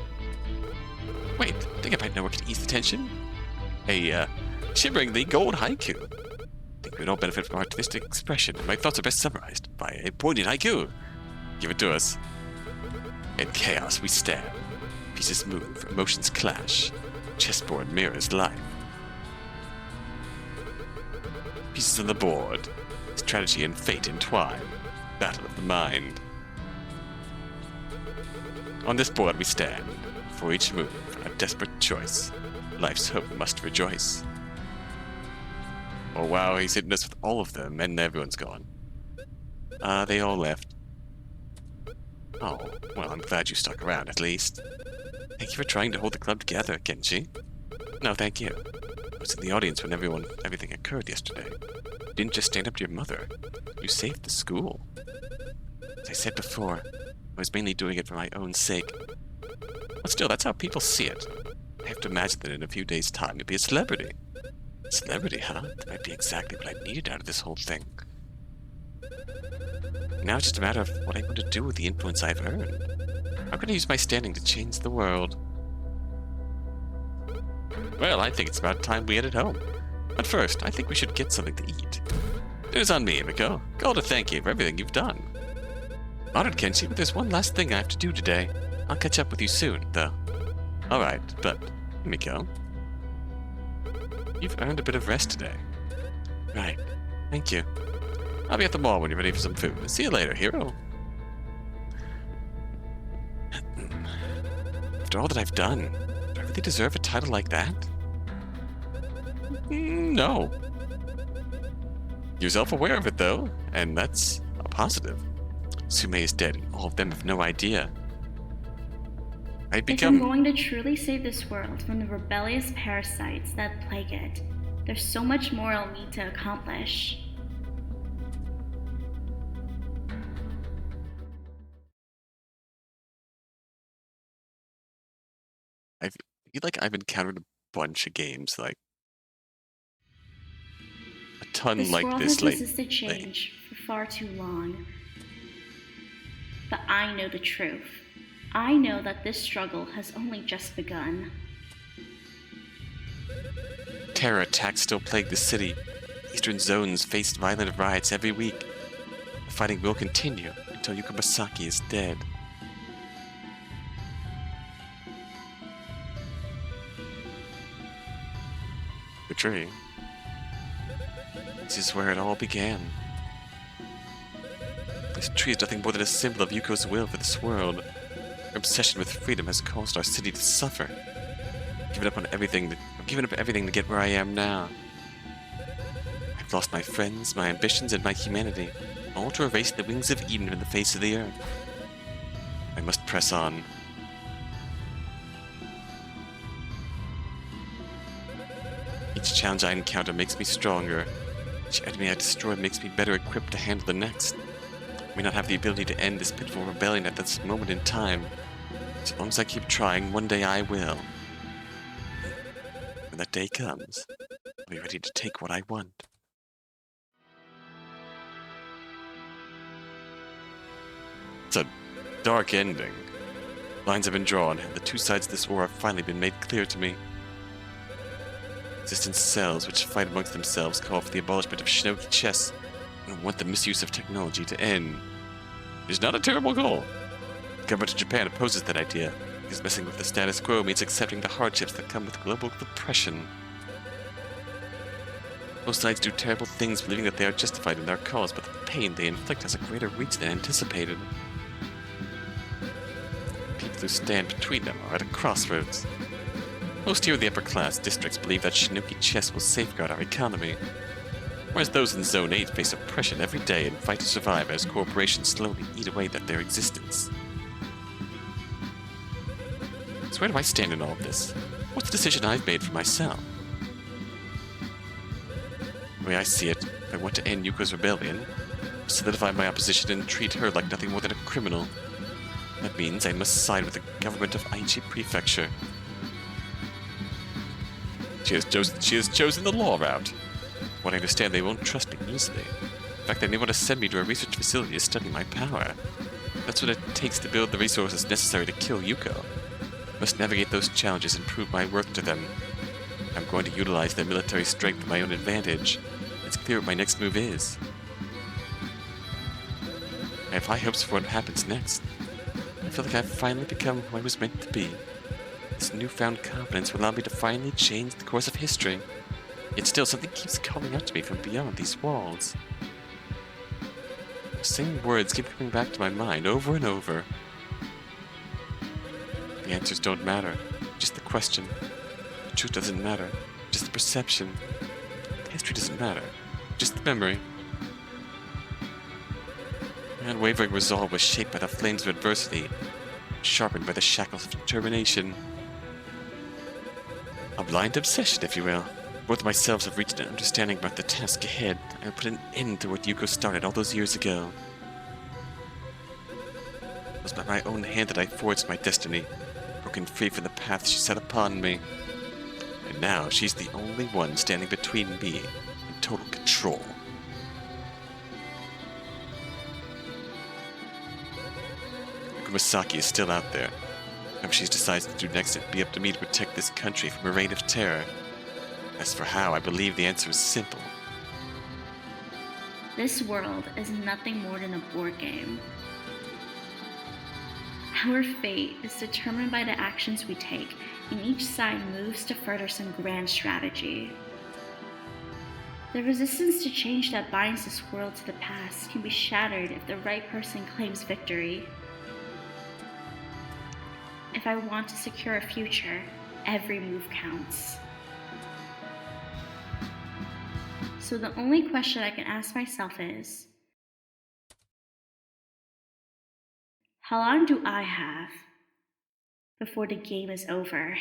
Wait, I think I might know what can ease the tension. A, shimmeringly gold haiku. I think we'd all benefit from artistic expression, and my thoughts are best summarized by a poignant haiku. Give it to us. In chaos we stand. Pieces move, emotions clash. Chessboard mirrors life. Pieces on the board. Strategy and fate entwine. Battle of the mind. On this board we stand. For each move, a desperate choice. Life's hope must rejoice. Oh wow, he's hitting us with all of them, and everyone's gone. They all left. Oh, well, I'm glad you stuck around, at least. Thank you for trying to hold the club together, Kenji. No, thank you. I was in the audience when everything occurred yesterday. You didn't just stand up to your mother. You saved the school. As I said before, I was mainly doing it for my own sake. But still, that's how people see it. I have to imagine that in a few days' time you'll be a celebrity. Celebrity, huh? That might be exactly what I needed out of this whole thing. Now it's just a matter of what I want to do with the influence I've earned. How can I use my standing to change the world? Well, I think it's about time we headed home. But first, I think we should get something to eat. Dinner's on me, Himiko. Call to thank you for everything you've done. Honored, Kenshi, but there's one last thing I have to do today. I'll catch up with you soon, though. Alright, but, Himiko, you've earned a bit of rest today. Right. Thank you. I'll be at the mall when you're ready for some food. See you later, hero. After all that I've done, do I really deserve a title like that? No. You're self-aware of it, though, and that's a positive. Sume is dead, and all of them have no idea. If I'm going to truly save this world from the rebellious parasites that plague it, there's so much more I'll need to accomplish. I feel like I've encountered a bunch of games, like a ton like this. This world has resisted change for far too long. But I know the truth. I know that this struggle has only just begun. Terror attacks still plague the city. Eastern zones face violent riots every week. The fighting will continue until Himiko Masaki is dead. The tree. This is where it all began. This tree is nothing more than a symbol of Yuko's will for this world. Her obsession with freedom has caused our city to suffer. I've given up everything to get where I am now. I've lost my friends, my ambitions, and my humanity, all to erase the wings of Eden from the face of the earth. I must press on. Each challenge I encounter makes me stronger. Each enemy I destroy makes me better equipped to handle the next. I may not have the ability to end this pitiful rebellion at this moment in time. As long as I keep trying, one day I will. When that day comes, I'll be ready to take what I want. dark ending. Lines have been drawn, and the two sides of this war have finally been made clear to me. Resistance cells which fight amongst themselves call for the abolishment of Shinogi chess and want the misuse of technology to end. It is not a terrible goal. The government of Japan opposes that idea, because messing with the status quo means accepting the hardships that come with global depression. Both sides do terrible things believing that they are justified in their cause, but the pain they inflict has a greater reach than anticipated. People who stand between them are at a crossroads. Most here in the upper class districts believe that Shinogi chess will safeguard our economy, whereas those in Zone 8 face oppression every day and fight to survive as corporations slowly eat away at their existence. So where do I stand in all of this? What's the decision I've made for myself? The way I see it, if I want to end Yuko's rebellion, solidify my opposition and treat her like nothing more than a criminal, that means I must side with the government of Aichi Prefecture. She has chosen the law route. What I understand, they won't trust me easily. In fact, they may want to send me to a research facility to study my power. That's what it takes to build the resources necessary to kill Yuko. I must navigate those challenges and prove my worth to them. I'm going to utilize their military strength to my own advantage. It's clear what my next move is. I have high hopes for what happens next. I feel like I've finally become who I was meant to be. This newfound confidence will allow me to finally change the course of history. Yet still, something keeps calling out to me from beyond these walls. The same words keep coming back to my mind over and over. The answers don't matter, just the question. The truth doesn't matter, just the perception. History doesn't matter, just the memory. My unwavering resolve was shaped by the flames of adversity, sharpened by the shackles of determination. A blind obsession, if you will. Both of myselves have reached an understanding about the task ahead. I will put an end to what Yuko started all those years ago. It was by my own hand that I forged my destiny, broken free from the path she set upon me. And now she's the only one standing between me and total control. Himiko Masaki is still out there. Whatever she decides to do next, it'd be up to me to protect this country from a reign of terror. As for how, I believe the answer is simple. This world is nothing more than a board game. Our fate is determined by the actions we take, and each side moves to further some grand strategy. The resistance to change that binds this world to the past can be shattered if the right person claims victory. If I want to secure a future, every move counts. So the only question I can ask myself is, how long do I have before the game is over?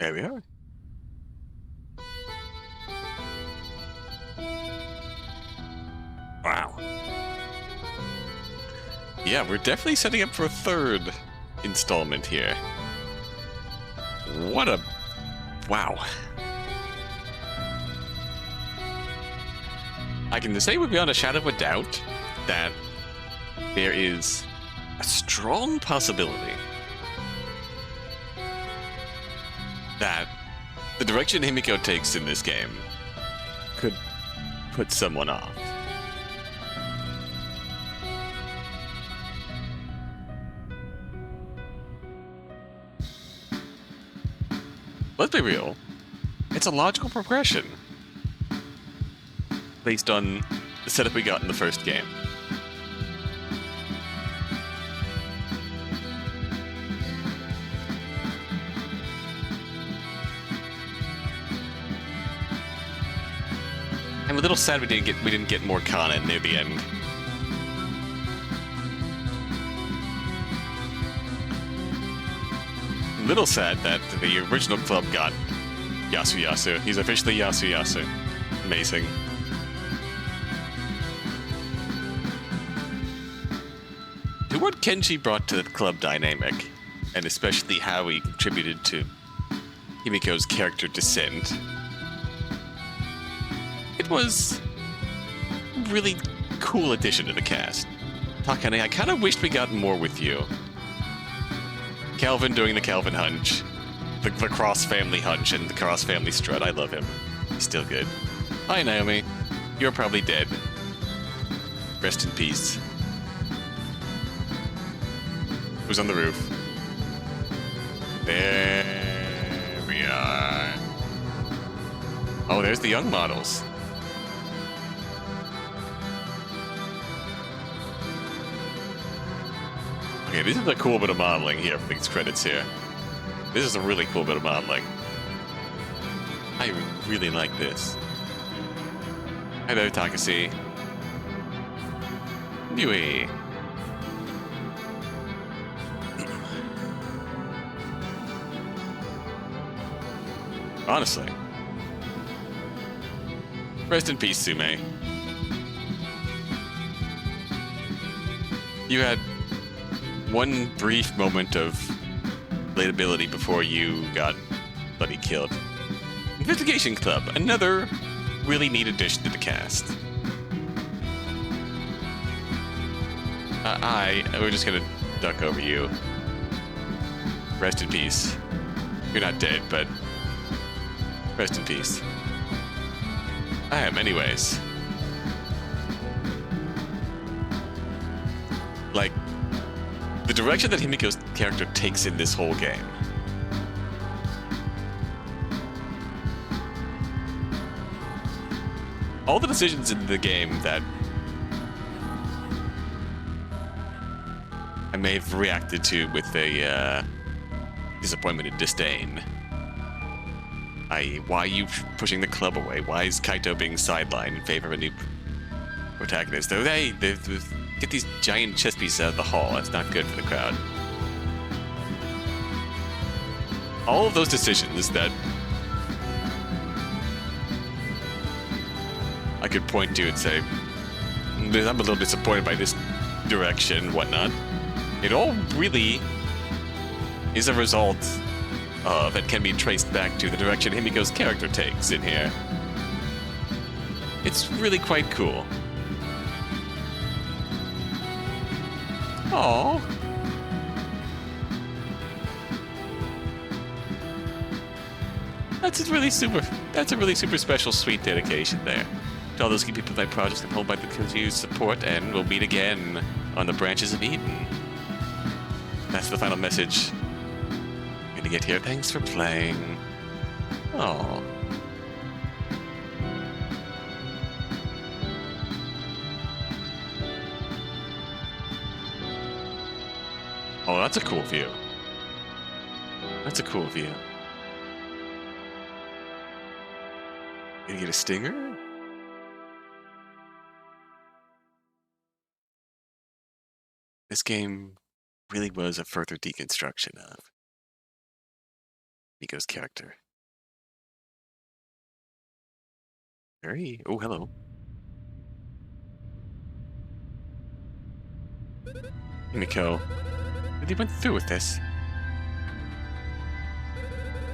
There we are. Wow. Yeah, we're definitely setting up for a third installment here. What a... wow. I can say beyond a shadow of a doubt that there is a strong possibility that the direction Himiko takes in this game could put someone off. Let's be real, it's a logical progression based on the setup we got in the first game. I'm a little sad we didn't get more Kana near the end. Little sad that the original club got Yasuyasu. He's officially Yasuyasu. Amazing. To what Kenji brought to the club dynamic, and especially how he contributed to Himiko's character descent. It was a really cool addition to the cast. Takane, I kind of wished we got more with you. Calvin doing the Calvin hunch, the Cross family hunch, and the Cross family strut. I love him. He's still good. Hi, Naomi. You're probably dead. Rest in peace. Who's on the roof? There we are. Oh, there's the young models. Okay, this is a cool bit of modeling here for these credits here. This is a really cool bit of modeling. I really like this. Hi there, Takasi. Yui. Honestly. Rest in peace, Sume. You had one brief moment of relatability before you got bloody killed. Investigation Club, another really neat addition to the cast. We're just gonna duck over you. Rest in peace. You're not dead, but rest in peace. I am, anyways. Like, the direction that Himiko's character takes in this whole game. All the decisions in the game that I may have reacted to with a disappointment and disdain. I.e., why are you pushing the club away? Why is Kaito being sidelined in favor of a new protagonist? Though they get these giant chess pieces out of the hall. That's not good for the crowd. All of those decisions that I could point to and say, I'm a little disappointed by this direction, whatnot. It all really is a result of, and can be traced back to the direction Himiko's character takes in here. It's really quite cool. Aww. That's a really super special, sweet dedication there. To all those key people of my projects uphold by the continued support, and we'll meet again on the branches of Eden. That's the final message. I'm gonna get here. Thanks for playing. Aww. Oh, that's a cool view. That's a cool view. Gonna get a stinger? This game really was a further deconstruction of Miko's character. Oh, hello. Himiko really went through with this.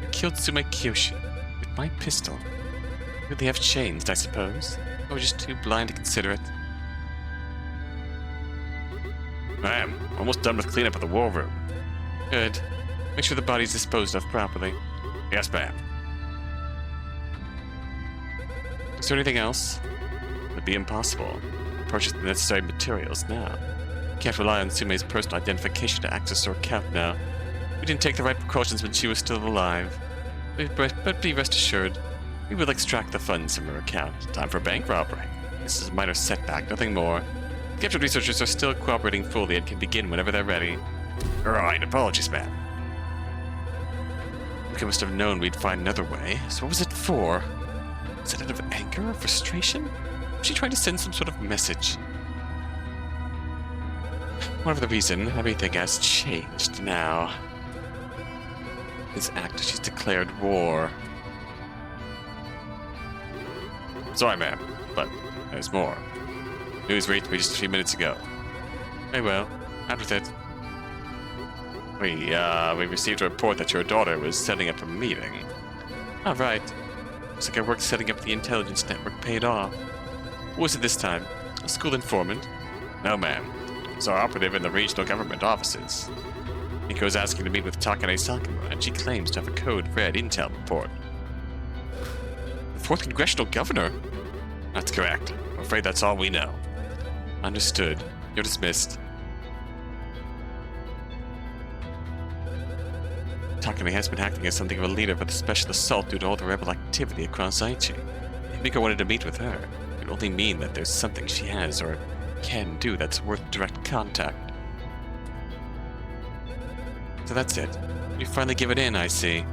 You killed Sume Kiyoshi with my pistol. You really have changed, I suppose. I was just too blind to consider it. Ma'am, almost done with cleanup of the war room. Good. Make sure the body's disposed of properly. Yes, ma'am. Is there anything else? It would be impossible. Purchase the necessary materials now. Can't rely on Sume's personal identification to access her account now. We didn't take the right precautions when she was still alive. But be rest assured, we will extract the funds from her account. Time for bank robbery. This is a minor setback, nothing more. Captured researchers are still cooperating fully and can begin whenever they're ready. Right, apologies, ma'am. We must have known we'd find another way, so what was it for? Was it out of anger or frustration? Was she trying to send some sort of message? Whatever the reason, everything has changed now. This act, she's declared war. Sorry, ma'am, but there's more. News reached me just a few minutes ago. Very well, out with it. We received a report that your daughter was setting up a meeting. All right. Looks like our work setting up the intelligence network paid off. What was it this time? A school informant? No, ma'am. It's our operative in the regional government offices. Miko's asking to meet with Takane Sakura, and she claims to have a code red intel report. The 4th Congressional Governor? That's correct. I'm afraid that's all we know. Understood. You're dismissed. Takane has been acting as something of a leader for the special assault due to all the rebel activity across Aichi. If Miko wanted to meet with her, it would only mean that there's something she has or can do that's worth direct contact. So that's it. You finally give it in, I see.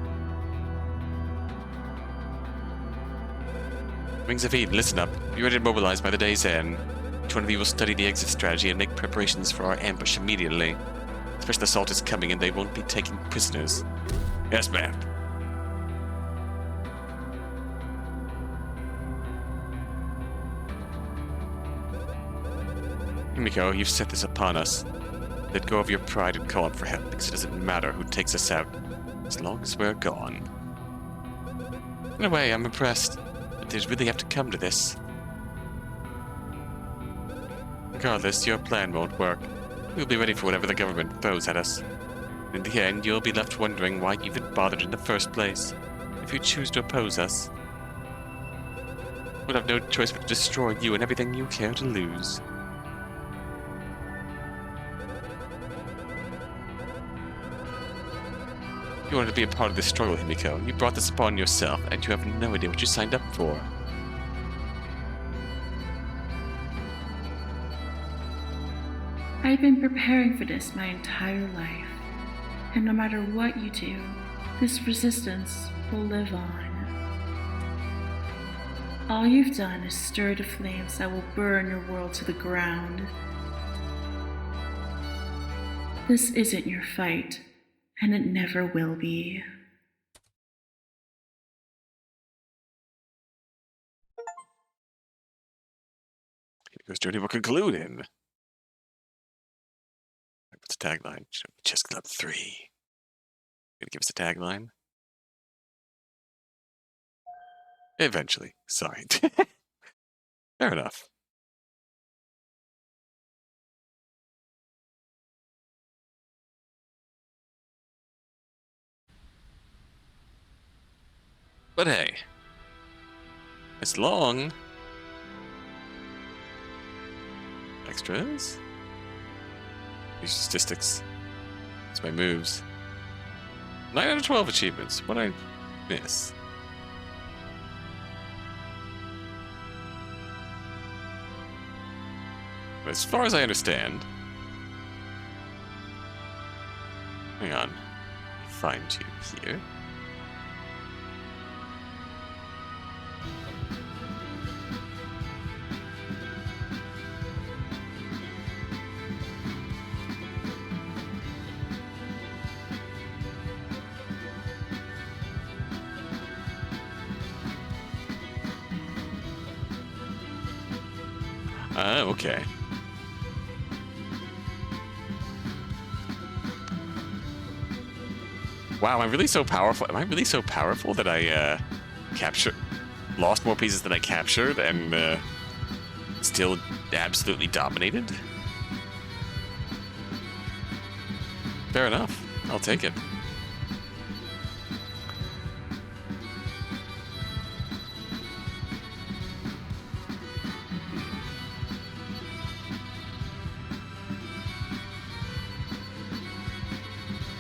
Wings of Eden, listen up. Be ready to mobilize by the day's end. Each one of you will study the exit strategy and make preparations for our ambush immediately. Special assault is coming and they won't be taking prisoners. Yes, ma'am. Himiko, you've set this upon us. Let go of your pride and call up for help, because it doesn't matter who takes us out, as long as we're gone. In a way, I'm impressed. But they'd really have to come to this. Regardless, your plan won't work. We'll be ready for whatever the government throws at us. In the end, you'll be left wondering why you even bothered in the first place. If you choose to oppose us, we'll have no choice but to destroy you and everything you care to lose. You wanted to be a part of this struggle, Himiko. You brought this upon yourself, and you have no idea what you signed up for. I've been preparing for this my entire life, and no matter what you do, this resistance will live on. All you've done is stir the flames that will burn your world to the ground. This isn't your fight, and it never will be. Himiko's journey will conclude in... What's the tagline? Shinogi Chess Club 3. Gonna give us a tagline? Eventually. Sorry. Fair enough. But hey, it's long. Extras? These statistics. It's my moves. 9 out of 12 achievements. What did I miss? But as far as I understand... Hang on. Find you here. Okay. Wow, I'm really so powerful. Am I really so powerful that I lost more pieces than I captured and still absolutely dominated? Fair enough. I'll take it.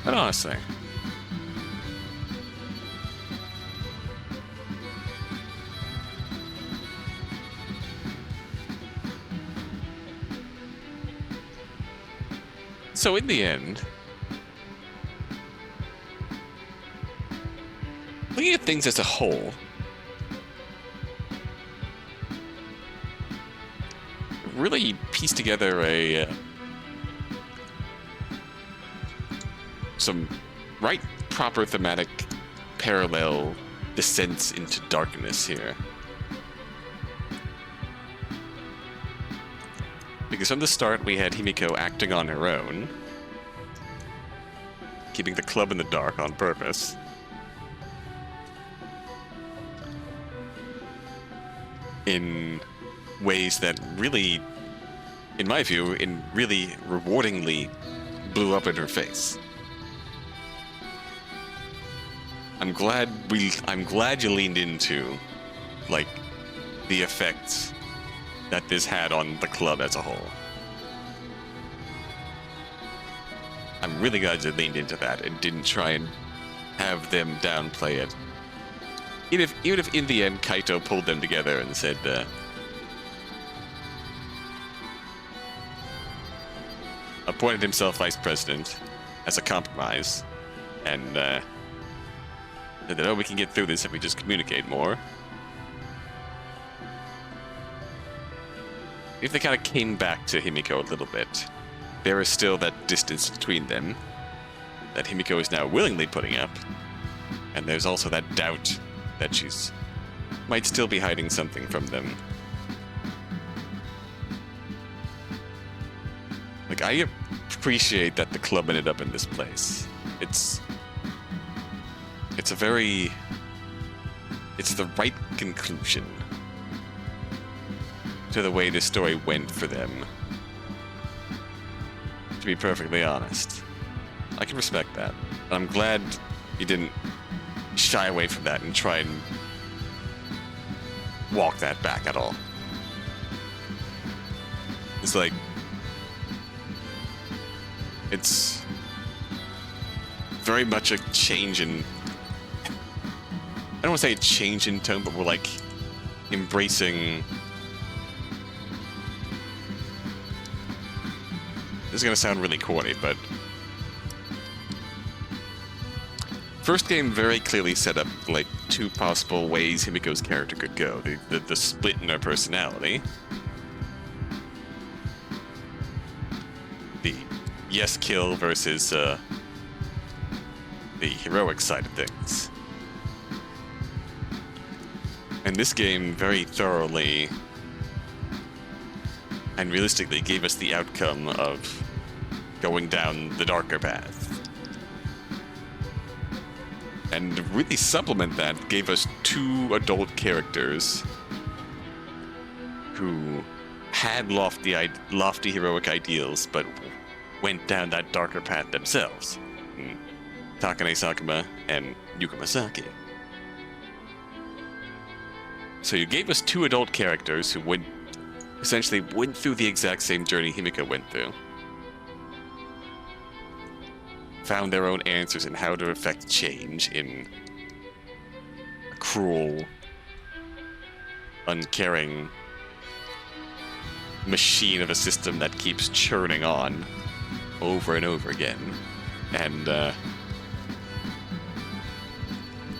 But honestly, so in the end, looking at things as a whole, really pieced together some right proper thematic parallel descents into darkness here. Because from the start we had Himiko acting on her own. keeping the club in the dark on purpose. In ways that really, in my view, really rewardingly blew up in her face. I'm glad you leaned into, like, the effects that this had on the club as a whole. I'm really glad you leaned into that and didn't try and have them downplay it. Even if in the end Kaito pulled them together and said, appointed himself vice president as a compromise, and said that, oh, we can get through this if we just communicate more. If they kind of came back to Himiko a little bit, there is still that distance between them that Himiko is now willingly putting up, and there's also that doubt that she's might still be hiding something from them. Like, I appreciate that the club ended up in this place. It's the right conclusion to the way this story went for them. To be perfectly honest, I can respect that. I'm glad you didn't shy away from that and try and walk that back at all. It's like, it's very much a change in, I don't want to say a change in tone, but we're like embracing, this is going to sound really corny, but first game very clearly set up like two possible ways Himiko's character could go. The split in her personality. The yes kill versus the heroic side of things. And this game very thoroughly and realistically gave us the outcome of going down the darker path. And to really supplement that, gave us two adult characters who had lofty heroic ideals, but went down that darker path themselves. Takane Sakuma and Yuka Masaki. So you gave us two adult characters who essentially went through the exact same journey Himiko went through. Found their own answers in how to effect change in a cruel, uncaring machine of a system that keeps churning on over and over again. And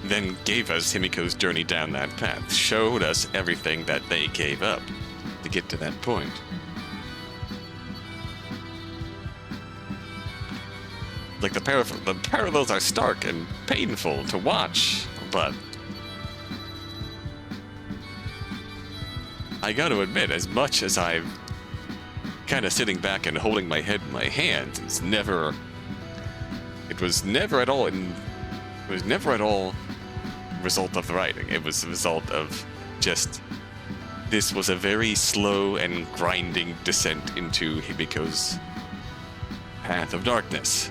then gave us Himiko's journey down that path, showed us everything that they gave up to get to that point. Like, the parallels are stark and painful to watch, but I gotta admit, as much as I'm kind of sitting back and holding my head in my hands, it was never at all result of the writing. It was the result of just, this was a very slow and grinding descent into Himiko's path of darkness.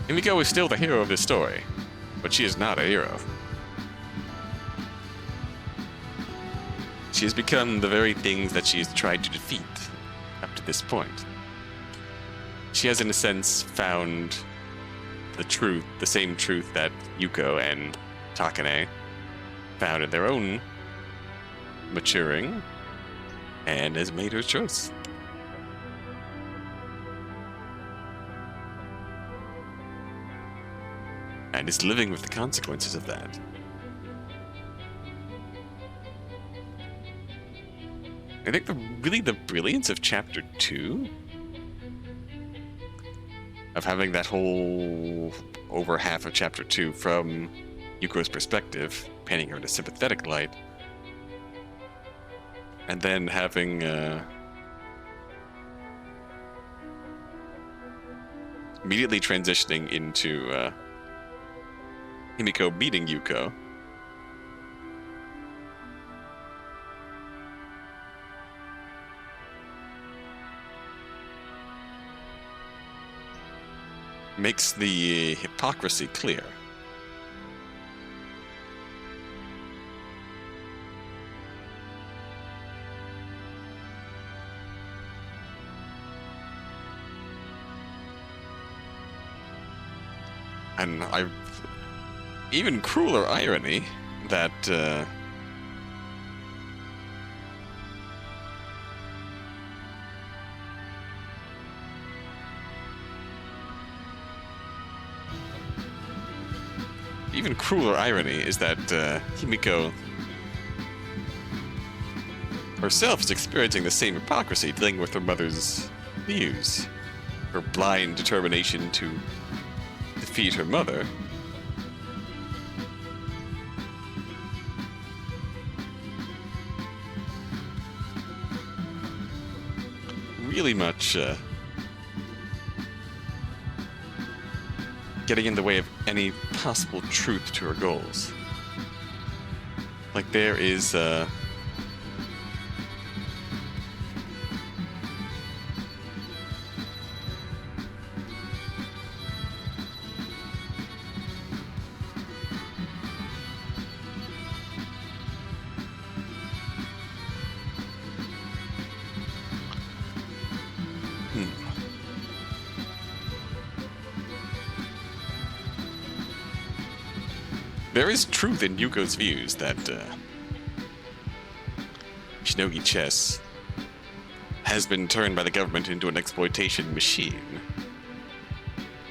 Himiko is still the hero of this story, but she is not a hero. She has become the very things that she has tried to defeat up to this point. She has, in a sense, found the same truth that Yuko and Takane found in their own maturing, and has made her choice. And is living with the consequences of that. I think the brilliance of Chapter 2, of having that whole over half of Chapter 2 from Yuko's perspective, painting her in a sympathetic light, and then having immediately transitioning into Himiko beating Yuko. Makes the hypocrisy clear. And even crueler irony that even crueler irony is that Himiko herself is experiencing the same hypocrisy, dealing with her mother's views, her blind determination to defeat her mother. Really much getting in the way of any possible truth to her goals. Like there is there is truth in Yuko's views that Shinogi Chess has been turned by the government into an exploitation machine.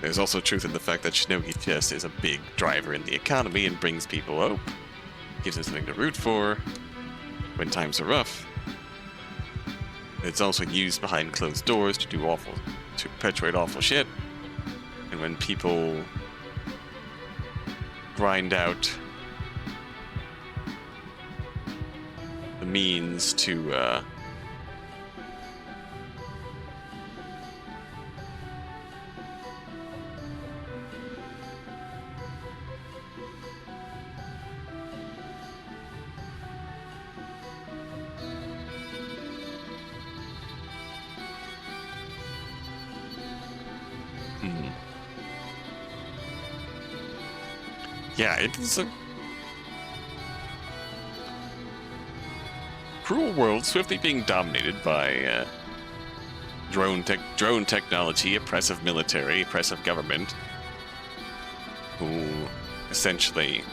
There's also truth in the fact that Shinogi Chess is a big driver in the economy and brings people hope, gives them something to root for when times are rough. It's also used behind closed doors to perpetuate awful shit. And when people grind out the means to yeah, it is a cruel world swiftly being dominated by drone technology, oppressive military, oppressive government, who essentially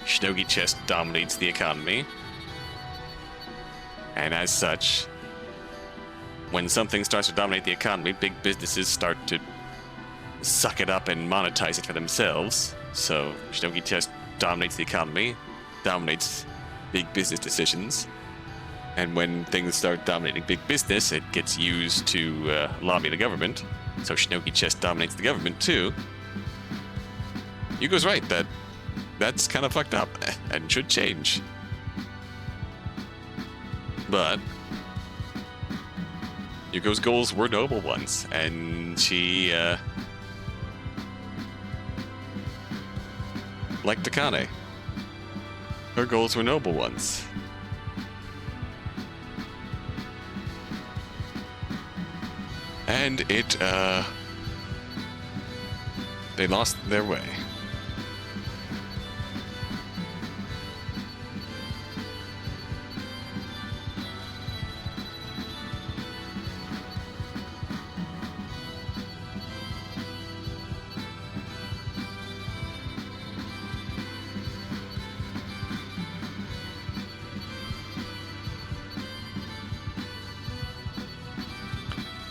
Shinogi Chess dominates the economy, and as such, when something starts to dominate the economy, big businesses start to suck it up and monetize it for themselves. So Shinogi Chess dominates the economy, dominates big business decisions, and when things start dominating big business, it gets used to lobby the government. So Shinogi Chess dominates the government too. Yuko's right, that's kind of fucked up and should change. But Yuko's goals were noble ones, and she like Takane, her goals were noble ones. And they lost their way.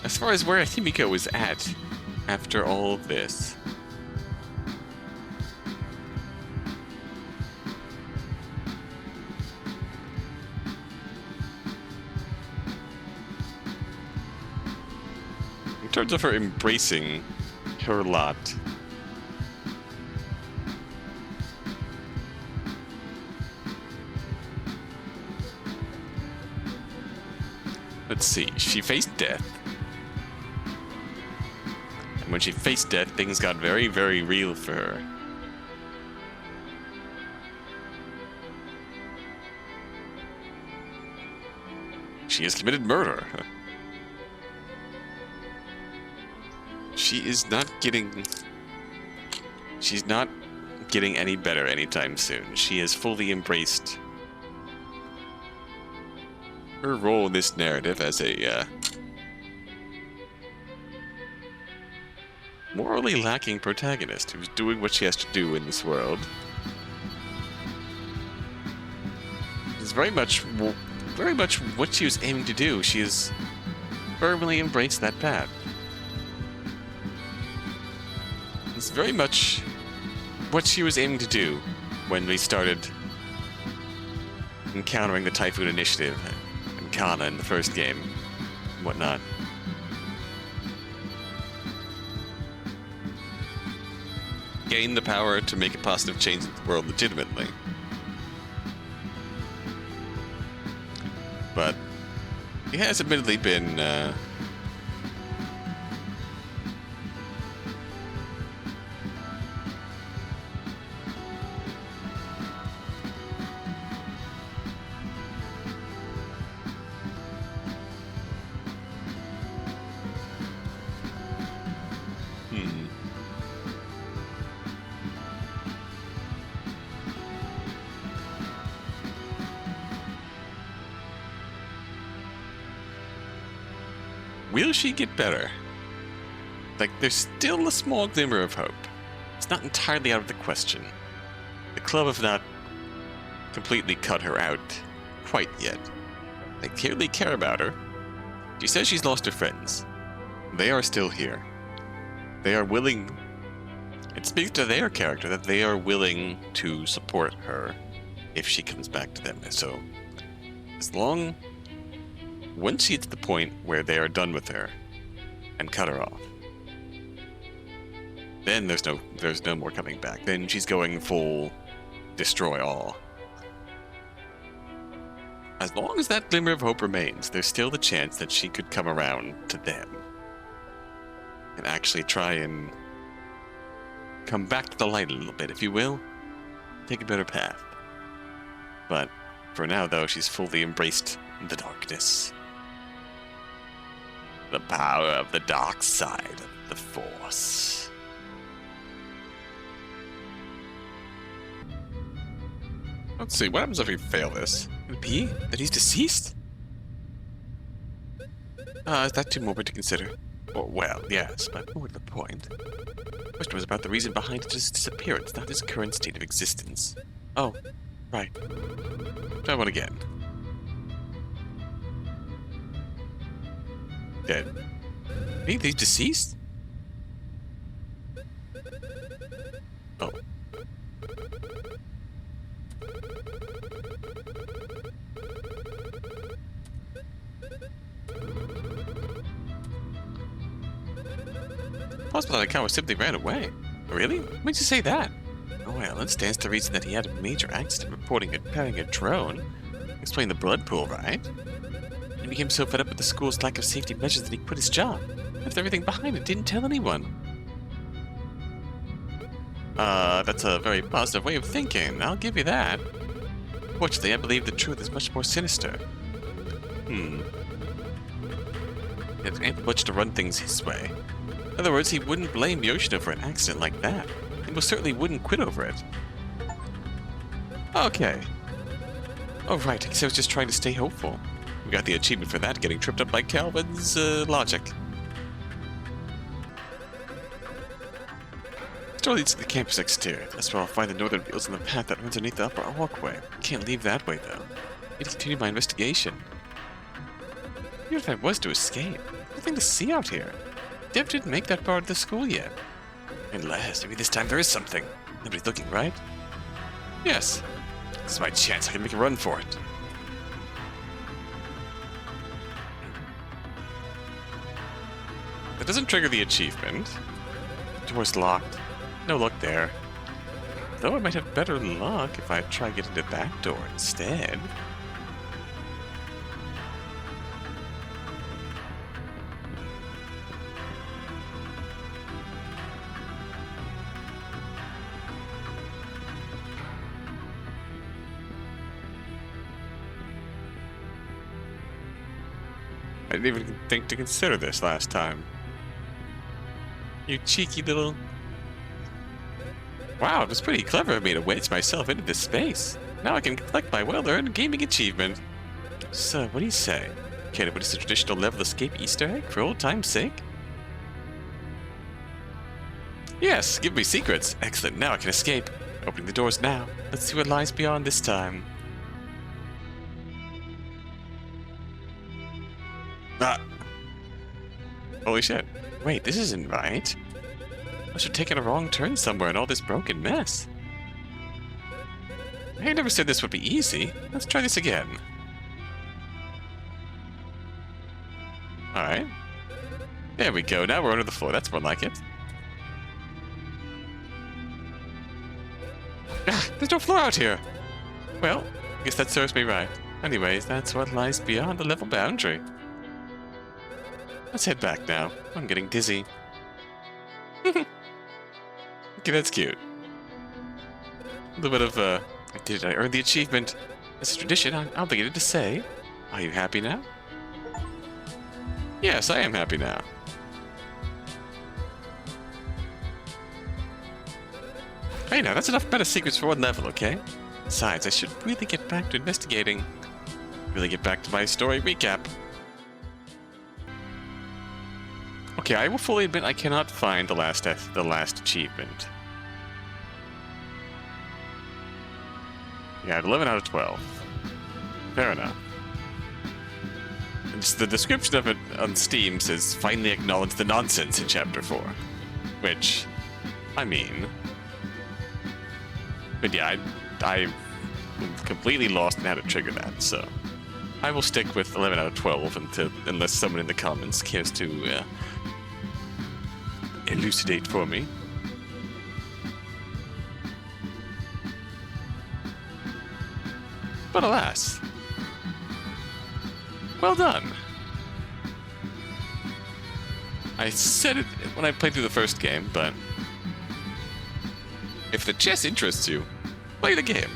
As far as where Himiko is at after all of this, in terms of her embracing her lot, let's see, she faced death. And when she faced death, things got very, very real for her. She has committed murder. She's not getting any better anytime soon. She has fully embraced her role in this narrative as a morally lacking protagonist who's doing what she has to do in this world. It's very much what she was aiming to do. She has firmly embraced that path. It's very much what she was aiming to do when we started encountering the Typhoon Initiative and Kana in the first game and whatnot. Gain the power to make a positive change in the world legitimately. But he has admittedly been will she get better? Like, there's still a small glimmer of hope. It's not entirely out of the question. The club have not completely cut her out quite yet. They clearly care about her. She says she's lost her friends. They are still here. They are willing... It speaks to their character that they are willing to support her if she comes back to them. So, once she hits the point where they are done with her and cut her off, then there's no more coming back. Then she's going full destroy all. As long as that glimmer of hope remains, there's still the chance that she could come around to them and actually try and come back to the light a little bit, if you will. Take a better path. But for now, though, she's fully embraced the darkness. The power of the dark side of the Force. Let's see, what happens if we fail this? Could it be that he's deceased? Is that too morbid to consider? Oh, well, yes, but more to the point. The question was about the reason behind his disappearance, not his current state of existence. Oh, right. Try one again. Dead. Hey, he's deceased? Oh. Possible that account simply ran away. Really? What makes you say that? Oh well, it stands to reason that he had a major accident repairing a drone. Explain the blood pool, right? He became so fed up with the school's lack of safety measures that he quit his job. Left everything behind and didn't tell anyone. That's a very positive way of thinking. I'll give you that. Fortunately, I believe the truth is much more sinister. It ain't much to run things his way. In other words, he wouldn't blame Yoshino for an accident like that. He most certainly wouldn't quit over it. Okay. Oh right, I guess I was just trying to stay hopeful. We got the achievement for that, getting tripped up by Calvin's logic. Store leads to the campus exterior. That's where I'll find the northern fields on the path that runs underneath the upper walkway. Can't leave that way, though. Need to continue my investigation. Even if I was to escape, nothing to see out here. Dev didn't make that far to the school yet. Unless, maybe this time there is something. Nobody's looking, right? Yes. This is my chance. I can make a run for it. That doesn't trigger the achievement. Door's locked. No luck there. Though I might have better luck if I try getting to that door instead. I didn't even think to consider this last time. You cheeky little... Wow, it was pretty clever of me to wedge myself into this space. Now I can collect my well-earned gaming achievement. So, what do you say? Okay, what is the traditional level escape Easter egg for old time's sake? Yes, give me secrets. Excellent, now I can escape. Opening the doors now. Let's see what lies beyond this time. Ah! Holy shit. Wait, this isn't right. I should have taken a wrong turn somewhere in all this broken mess. I never said this would be easy. Let's try this again. Alright. There we go, now we're under the floor. That's more like it. Ah, there's no floor out here! Well, I guess that serves me right. Anyways, that's what lies beyond the level boundary. Let's head back now. I'm getting dizzy. Okay, that's cute. A little bit of, did I earn the achievement? As a tradition, I'm obligated to say. Are you happy now? Yes, I am happy now. Hey now, that's enough meta secrets for one level, okay? Besides, I should really get back to investigating. Really get back to my story recap. Okay, I will fully admit I cannot find the last achievement. Yeah, 11 out of 12. Fair enough. And just the description of it on Steam says, finally acknowledge the nonsense in Chapter 4. Which, I mean... But yeah, I completely lost in how to trigger that, so... I will stick with 11 out of 12 unless someone in the comments cares to elucidate for me. But alas. Well done. I said it when I played through the first game, but if the chess interests you, play the game.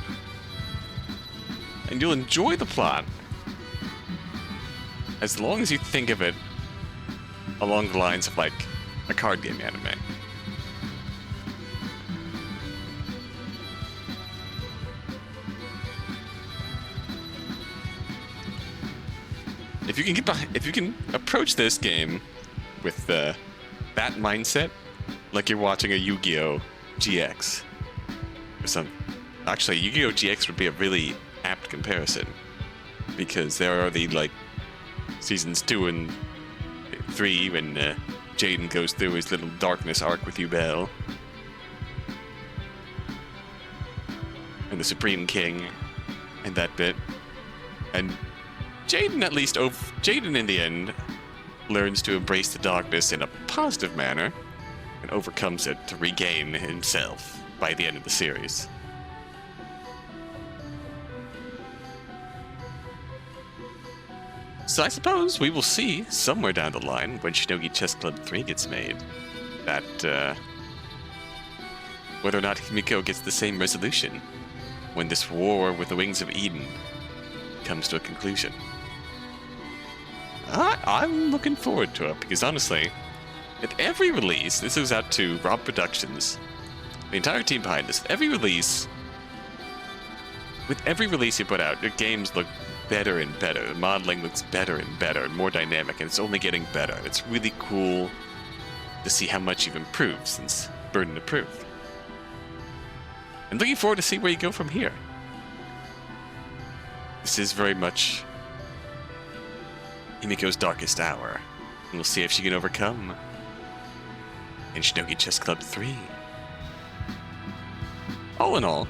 And you'll enjoy the plot. As long as you think of it along the lines of, like, a card game anime. If you can approach this game with that mindset, like you're watching a Yu-Gi-Oh! GX or some. Actually, Yu-Gi-Oh! GX would be a really apt comparison because there are the seasons 2 and 3 when Jaden goes through his little darkness arc with Yubel and the Supreme King and that bit, and Jaden Jaden in the end learns to embrace the darkness in a positive manner and overcomes it to regain himself by the end of the series. So I suppose we will see somewhere down the line when Shinogi Chess Club 3 gets made that whether or not Himiko gets the same resolution when this war with the Wings of Eden comes to a conclusion. I'm looking forward to it because honestly, at every release, this goes out to RobProductions, the entire team behind this. With every release you put out, your games look better and better. The modeling looks better and better and more dynamic, and it's only getting better. It's really cool to see how much you've improved since Burden of Proof. I'm looking forward to see where you go from here. This is very much Himiko's darkest hour, and we'll see if she can overcome in Shinogi Chess Club 3. All in all,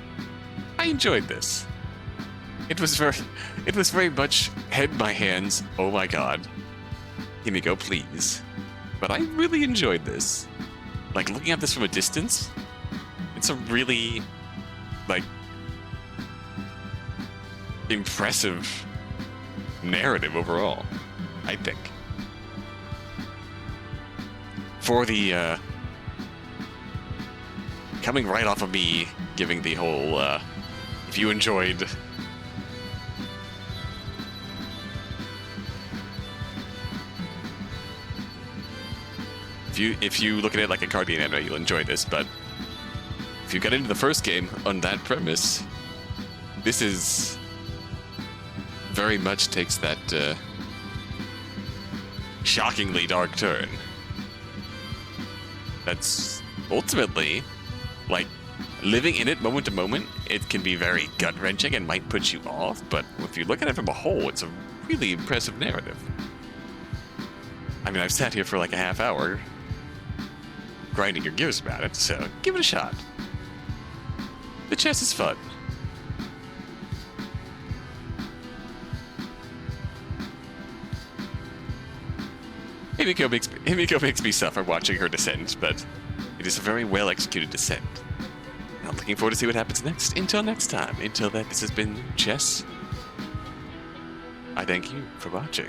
I enjoyed this. It was very much head in my hands, oh my god, Himiko, please. But I really enjoyed this. Like, looking at this from a distance, it's a really, impressive narrative overall, I think. For the, coming right off of me giving the whole, if you enjoyed If you look at it like a card game anime, you'll enjoy this. But if you get into the first game on that premise, this is very much takes that shockingly dark turn. That's ultimately, like, living in it moment to moment, it can be very gut-wrenching and might put you off, but if you look at it from a whole, it's a really impressive narrative. I mean, I've sat here for like a half hour grinding your gears about it, so give it a shot. The chess is fun. Himiko makes me suffer watching her descent, but it is a very well executed descent. I'm looking forward to see what happens next. Until next time. Until then, this has been Chess. I thank you for watching.